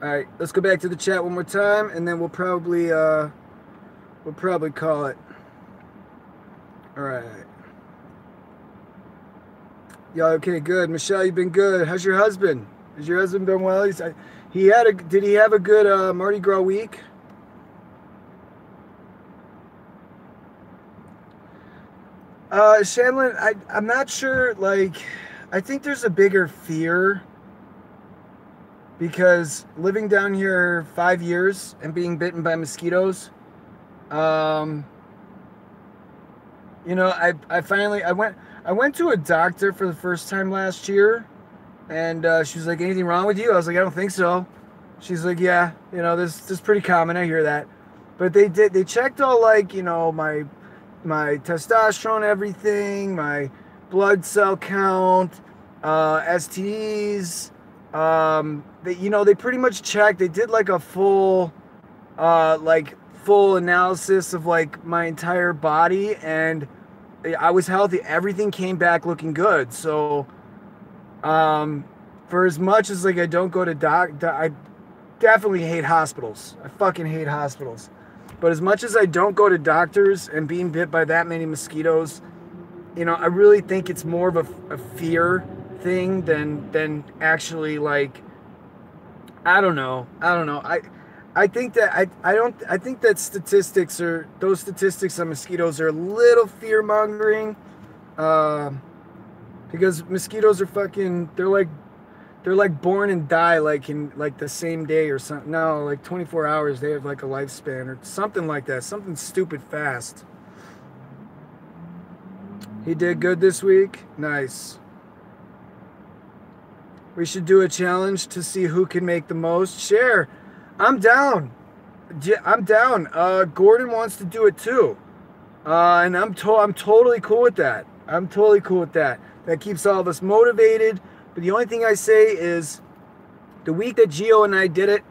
[SPEAKER 1] All right, let's go back to the chat one more time, and then we'll probably call it. All right. Yeah. Okay. Good. Michelle, you've been good. How's your husband? Has your husband been well? Did he have a good Mardi Gras week? Shanlin, I'm not sure. Like, I think there's a bigger fear. Because living down here 5 years and being bitten by mosquitoes, you know, I went to a doctor for the first time last year, and she was like, anything wrong with you? I was like, I don't think so. She's like, yeah, you know, this is pretty common. I hear that. But they checked all, like, you know, my testosterone, everything, my blood cell count, STDs. They pretty much checked. They did like a full analysis of like my entire body, and I was healthy. Everything came back looking good. So, for as much as like I don't go to I definitely hate hospitals. I fucking hate hospitals. But as much as I don't go to doctors and being bit by that many mosquitoes, you know, I really think it's more of a fear thing than actually, like, I don't know. I think that I think that those statistics on mosquitoes are a little fear mongering, uh, because mosquitoes are fucking they're like born and die like in like the same day or something. No, like 24 hours they have like a lifespan or something like that. Something stupid fast. He did good this week. Nice. We should do a challenge to see who can make the most. Share. I'm down. I'm down. Gordon wants to do it too. And I'm totally cool with that. I'm totally cool with that. That keeps all of us motivated. But the only thing I say is the week that Gio and I did it,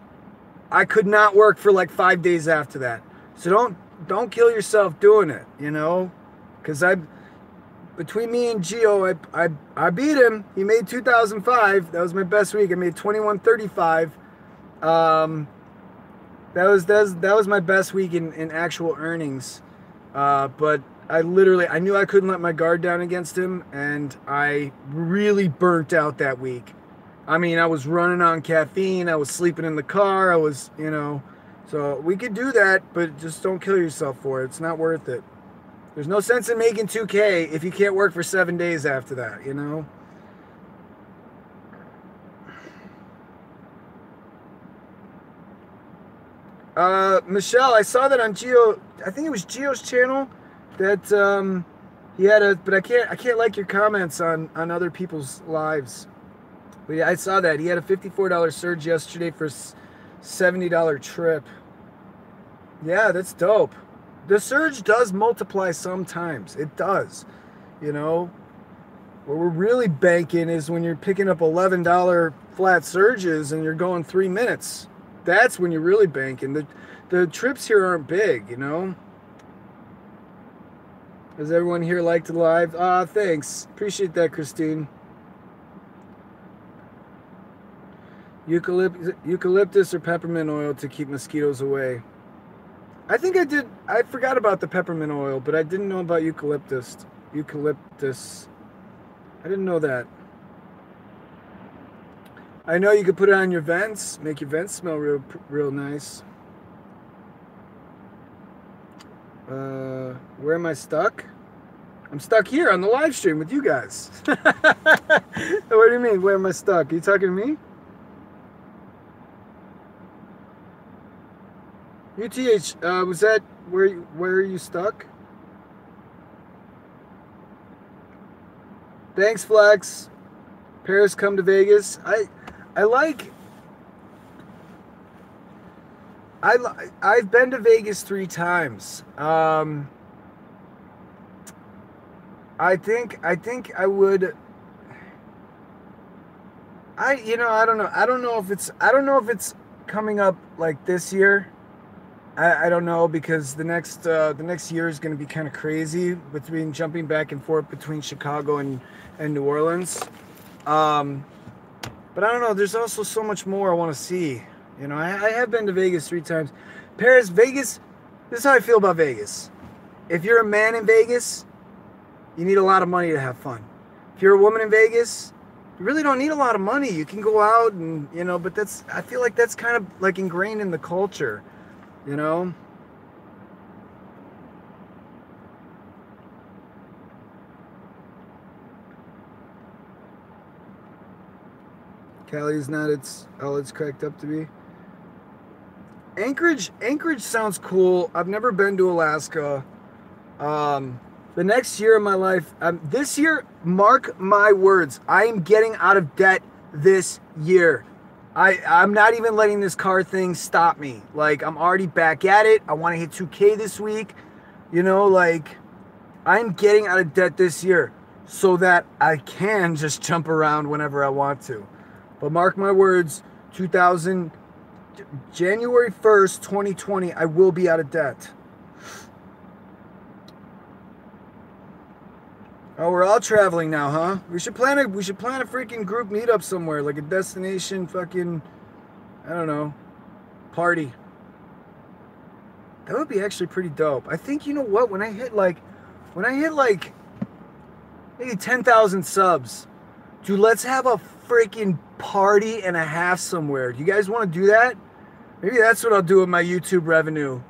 [SPEAKER 1] I could not work for like 5 days after that. So don't kill yourself doing it, you know? Because between me and Gio, I beat him. He made 2005. That was my best week. I made 2135. That was my best week in actual earnings. But I knew I couldn't let my guard down against him, and I really burnt out that week. I mean, I was running on caffeine. I was sleeping in the car. I was, so we could do that, but just don't kill yourself for it. It's not worth it. There's no sense in making 2K if you can't work for 7 days after that, Michelle, I saw that on Gio. I think it was Gio's channel that he had but I can't like your comments on other people's lives. But yeah, I saw that he had a $54 surge yesterday for a $70 trip. Yeah, that's dope. The surge does multiply sometimes. It does. Where we're really banking is when you're picking up $11 flat surges and you're going 3 minutes. That's when you're really banking. The trips here aren't big, Does everyone here like the live? Thanks. Appreciate that, Christine. Eucalyptus or peppermint oil to keep mosquitoes away. I think I did. I forgot about the peppermint oil, but I didn't know about eucalyptus. I didn't know that. I know you could put it on your vents, make your vents smell real nice. Where am I stuck? I'm stuck here on the live stream with you guys. What do you mean, where am I stuck? Are you talking to me? UTH, was that where are you stuck? Thanks, Flex. Paris, come to Vegas. I've been to Vegas 3 times. I think I would. I don't know. I don't know if it's coming up like this year. I don't know, because the next year is going to be kind of crazy between jumping back and forth between Chicago and New Orleans. But I don't know. There's also so much more I want to see. I have been to Vegas 3 times. Paris, Vegas. This is how I feel about Vegas. If you're a man in Vegas, you need a lot of money to have fun. If you're a woman in Vegas, you really don't need a lot of money. You can go out and but I feel like that's kind of like ingrained in the culture. Cali's not all it's cracked up to be. Anchorage sounds cool. I've never been to Alaska. The next year of my life, this year, mark my words, I am getting out of debt this year. I'm not even letting this car thing stop me. Like, I'm already back at it. I want to hit 2K this week. I'm getting out of debt this year so that I can just jump around whenever I want to. But mark my words, January 1st, 2020, I will be out of debt. Oh, we're all traveling now, huh? We should plan a freaking group meetup somewhere, like a destination fucking, I don't know, party. That would be actually pretty dope. I think, you know what, when I hit like maybe 10,000 subs, dude, let's have a freaking party and a half somewhere. Do you guys want to do that? Maybe that's what I'll do with my YouTube revenue.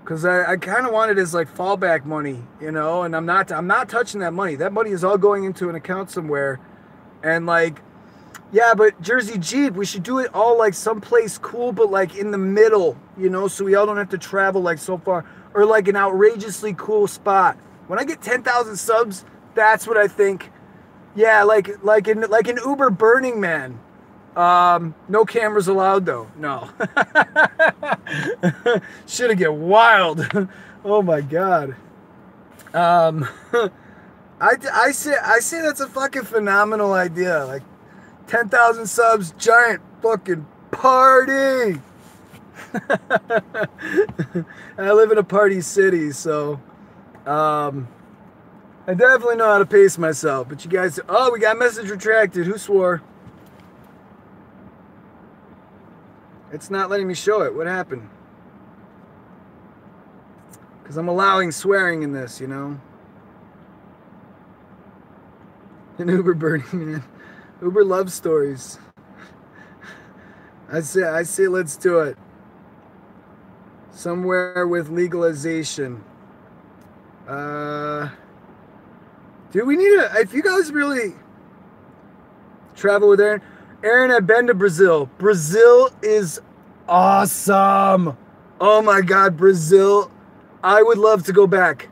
[SPEAKER 1] Cause I kind of want it as like fallback money, you know, and I'm not touching that money. That money is all going into an account somewhere. And like, yeah, but Jersey Jeep, we should do it all like someplace cool, but like in the middle, you know, so we all don't have to travel like so far, or like an outrageously cool spot. When I get 10,000 subs, that's what I think. Yeah, like an Uber Burning Man. No cameras allowed though. No. Should get wild. Oh my god. Um, I say that's a fucking phenomenal idea. Like 10,000 subs, giant fucking party. I live in a party city, so I definitely know how to pace myself. But you guys, oh, we got message retracted. Who swore? It's not letting me show it. What happened? Because I'm allowing swearing in this, you know? An Uber Burning Man. Uber love stories. I say let's do it. Somewhere with legalization. Dude, we need to, if you guys really travel with Aaron. Aaron, I've been to Brazil. Brazil is awesome. Oh my God, Brazil. I would love to go back.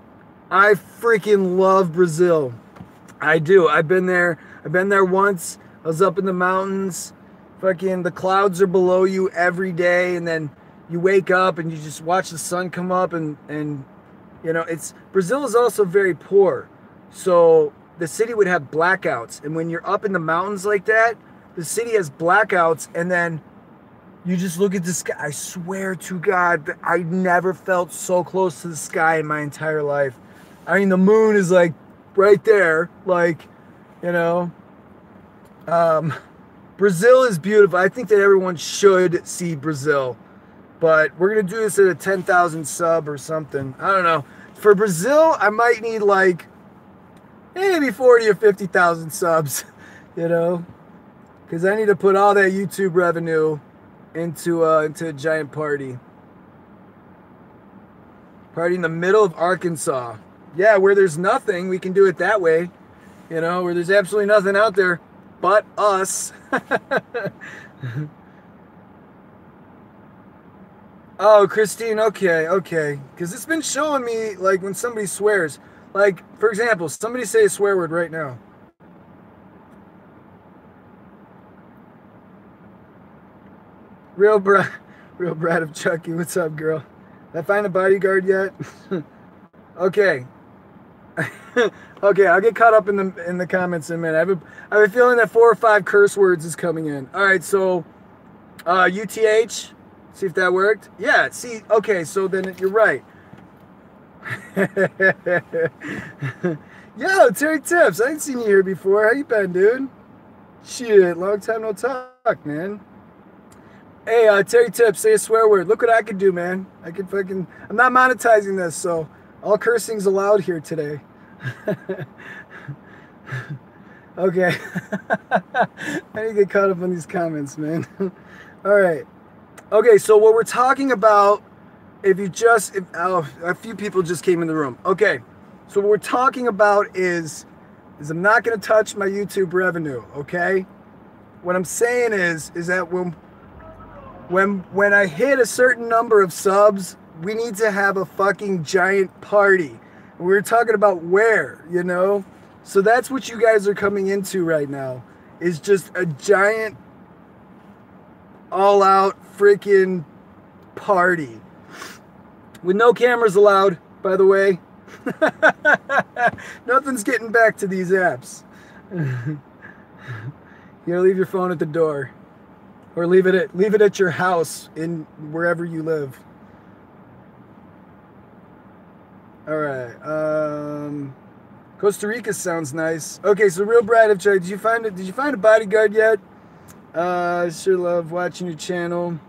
[SPEAKER 1] I freaking love Brazil. I do. I've been there. I've been there once. I was up in the mountains. Fucking the clouds are below you every day. And then you wake up and you just watch the sun come up and you know, Brazil is also very poor. So the city would have blackouts. And when you're up in the mountains like that, the city has blackouts, and then you just look at the sky. I swear to God, I never felt so close to the sky in my entire life. I mean, the moon is like right there, like, you know. Brazil is beautiful. I think that everyone should see Brazil, but we're gonna do this at a 10,000 sub or something. I don't know. For Brazil, I might need like maybe 40 or 50,000 subs, you know. Because I need to put all that YouTube revenue into a giant party. Party in the middle of Arkansas. Yeah, where there's nothing, we can do it that way. You know, where there's absolutely nothing out there but us. Oh, Christine, okay. Because it's been showing me, like, when somebody swears. Like, for example, somebody say a swear word right now. Real Brad of Chucky. What's up, girl? Did I find a bodyguard yet? Okay. Okay, I'll get caught up in the comments in a minute. I have a feeling that 4 or 5 curse words is coming in. All right, so UTH. See if that worked. Yeah. See. Okay. So then you're right. Yo, Terry Tips. I ain't seen you here before. How you been, dude? Shit, long time no talk, man. Hey, Terry Tips, say a swear word. Look what I can do, man. I can fucking... I'm not monetizing this, so all cursing's allowed here today. Okay. I need to get caught up on these comments, man. All right. Okay, so what we're talking about, a few people just came in the room. Okay, so what we're talking about is I'm not going to touch my YouTube revenue, okay? What I'm saying is that when I hit a certain number of subs, we need to have a fucking giant party. We're talking about where, you know? So that's what you guys are coming into right now, is just a giant all-out freaking party. With no cameras allowed, by the way. Nothing's getting back to these apps. You gotta leave your phone at the door. Or leave it at your house in wherever you live. All right. Costa Rica sounds nice. Okay, so Real Brad of Chuck, did you find a bodyguard yet? I sure love watching your channel.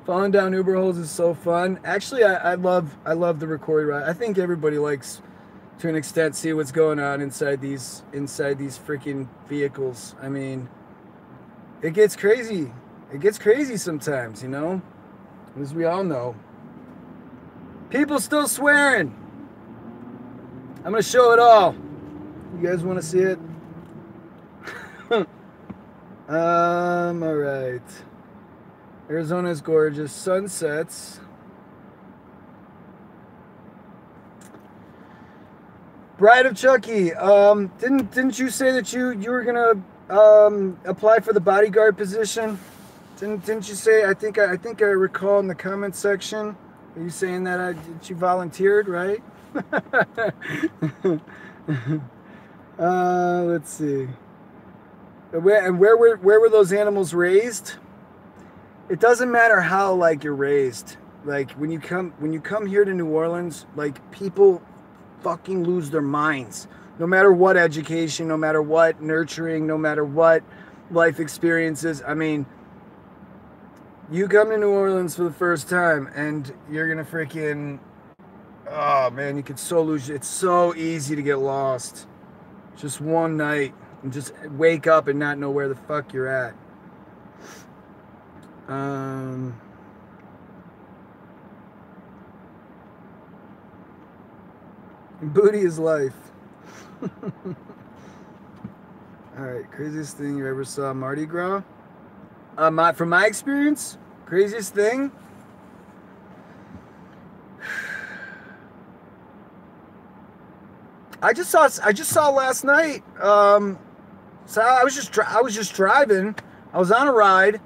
[SPEAKER 1] Falling down Uber holes is so fun. Actually, I love the recorded ride. I think everybody likes, to an extent, see what's going on inside these freaking vehicles. I mean, it gets crazy. it gets crazy sometimes, you know, as we all know. People still swearing. I'm gonna show it all. You guys want to see it? All right. Arizona is gorgeous. Sunsets. Bride of Chucky. Didn't you say that you were gonna apply for the bodyguard position? Didn't you say? I think I recall in the comment section. Are you saying that you volunteered, right? Let's see. Where were those animals raised? It doesn't matter how like you're raised. Like when you come here to New Orleans, like people fucking lose their minds. No matter what education, no matter what nurturing, no matter what life experiences. I mean, you come to New Orleans for the first time and you're gonna freaking, oh man, you could so lose. It's so easy to get lost. Just one night and just wake up and not know where the fuck you're at. Booty is life. All right, craziest thing you ever saw Mardi Gras? From my experience, craziest thing. I just saw last night. So I was just driving. I was on a ride,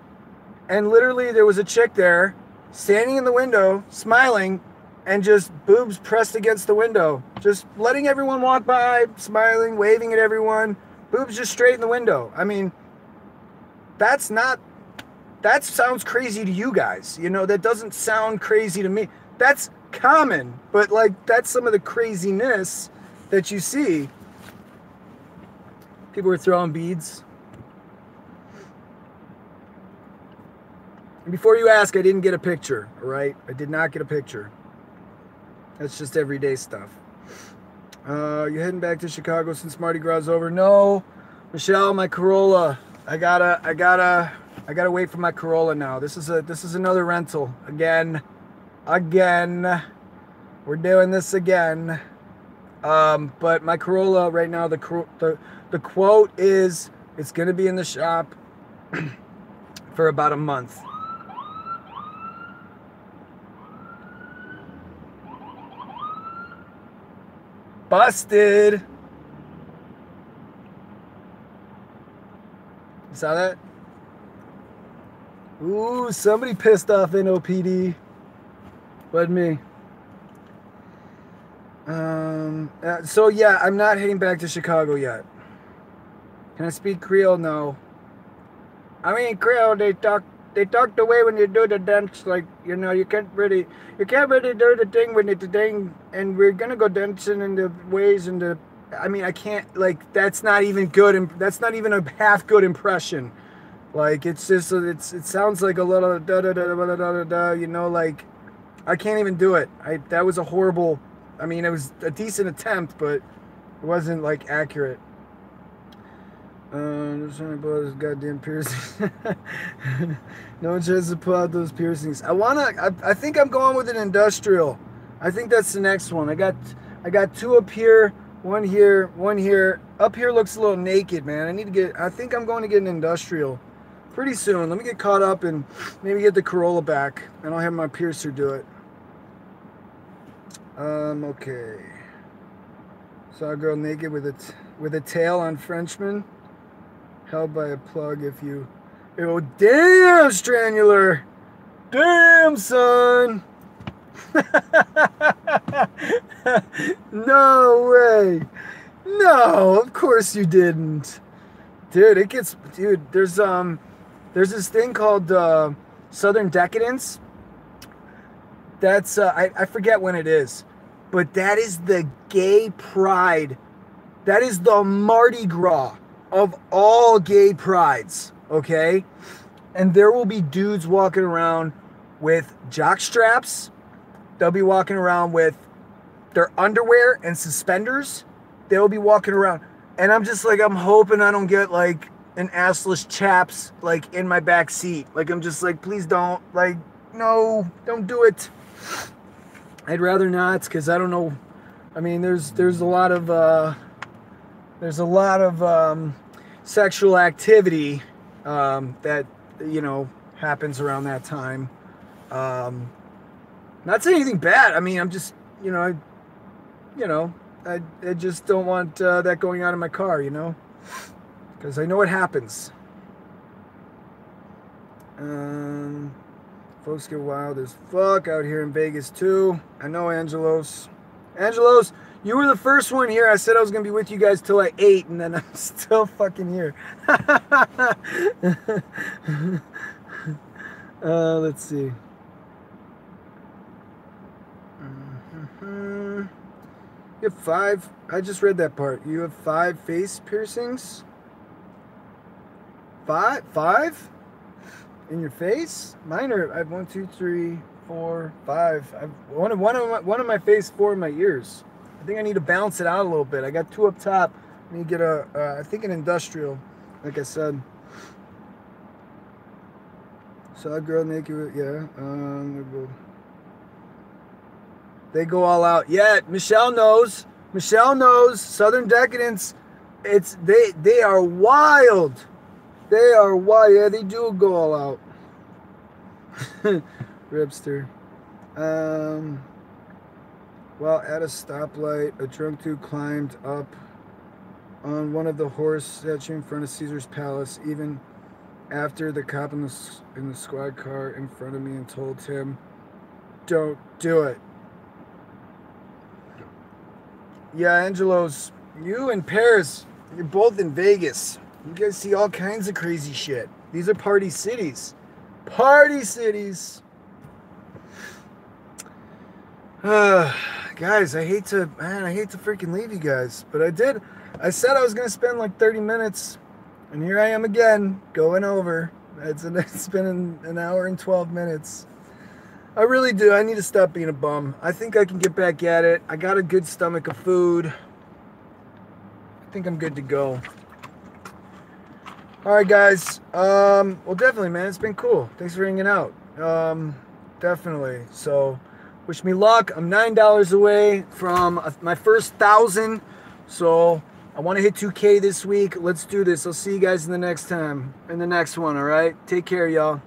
[SPEAKER 1] and literally there was a chick there, standing in the window, smiling, and just boobs pressed against the window, just letting everyone walk by, smiling, waving at everyone, boobs just straight in the window. I mean, that sounds crazy to you guys. You know, that doesn't sound crazy to me. That's common, but like that's some of the craziness that you see. People were throwing beads. And before you ask, I didn't get a picture, all right? I did not get a picture. That's just everyday stuff. You heading back to Chicago since Mardi Gras is over? No, Michelle, my Corolla. I gotta wait for my Corolla now. This is another rental again. We're doing this again. But my Corolla right now, the quote is it's gonna be in the shop for about a month. Busted. You saw that? Ooh, somebody pissed off NOPD. Wasn't me. So yeah, I'm not heading back to Chicago yet. Can I speak Creole? No. I mean, Creole, they talk the way when you do the dance, like, you know, you can't really do the thing when it's the thing, and we're gonna go dancing in the ways and the, I mean, I can't, like, that's not even good, that's not even a half good impression. Like, it's just, it sounds like a little da-da-da-da-da-da-da, you know, like, I can't even do it. That was a horrible, I mean, it was a decent attempt, but it wasn't, like, accurate. Just trying to pull out those goddamn piercings. No one tries to pull out those piercings. I think I'm going with an industrial. I think that's the next one. I got two up here, one here, one here. Up here looks a little naked, man. I think I'm going to get an industrial pretty soon. Let me get caught up and maybe get the Corolla back, and I'll have my piercer do it. Okay. Saw a girl naked with a tail on Frenchman. Held by a plug oh, damn, Stranular. Damn, son. No way. No, of course you didn't. Dude, there's this thing called Southern Decadence. That's, I forget when it is, but that is the gay pride. That is the Mardi Gras of all gay prides, okay? And there will be dudes walking around with jock straps. They'll be walking around with their underwear and suspenders. They'll be walking around. And I'm just like, I'm hoping I don't get like and assless chaps like in my back seat. Like I'm just like, please don't. Like, no, don't do it. I'd rather not, because I don't know. I mean, there's a lot of sexual activity that happens around that time. Not saying anything bad. I mean, I'm just I just don't want that going on in my car, because I know it happens. Folks get wild as fuck out here in Vegas too. I know, Angelos. Angelos, you were the first one here. I said I was gonna be with you guys till like 8, and then I'm still fucking here. Let's see. You have 5. I just read that part. You have 5 face piercings. 5 in your face. Mine are. I have 1, 2, 3, 4, 5. I've one of my face, 4 in my ears. I think I need to balance it out a little bit. I got 2 up top. I need to get I think an industrial, like I said. Saw a girl naked. Yeah. They go all out. Yeah, Michelle knows. Michelle knows. Southern Decadence. They are wild. They are wild. Yeah, they do go all out. Ripster. While at a stoplight, a drunk dude climbed up on one of the horse statue in front of Caesar's Palace, even after the cop in the squad car in front of me, and told him, "Don't do it." Yeah, Angelos, you and Paris, you're both in Vegas. You guys see all kinds of crazy shit. These are party cities. Party cities. Guys, I hate to freaking leave you guys, but I did. I said I was gonna spend like 30 minutes, and here I am again, going over. It's been an hour and 12 minutes. I really do. I need to stop being a bum. I think I can get back at it. I got a good stomach of food. I think I'm good to go. All right, guys. Well, definitely, man. It's been cool. Thanks for hanging out. Definitely. So, wish me luck. I'm $9 away from my first 1,000. So, I want to hit 2K this week. Let's do this. I'll see you guys in the next one. All right. Take care, y'all.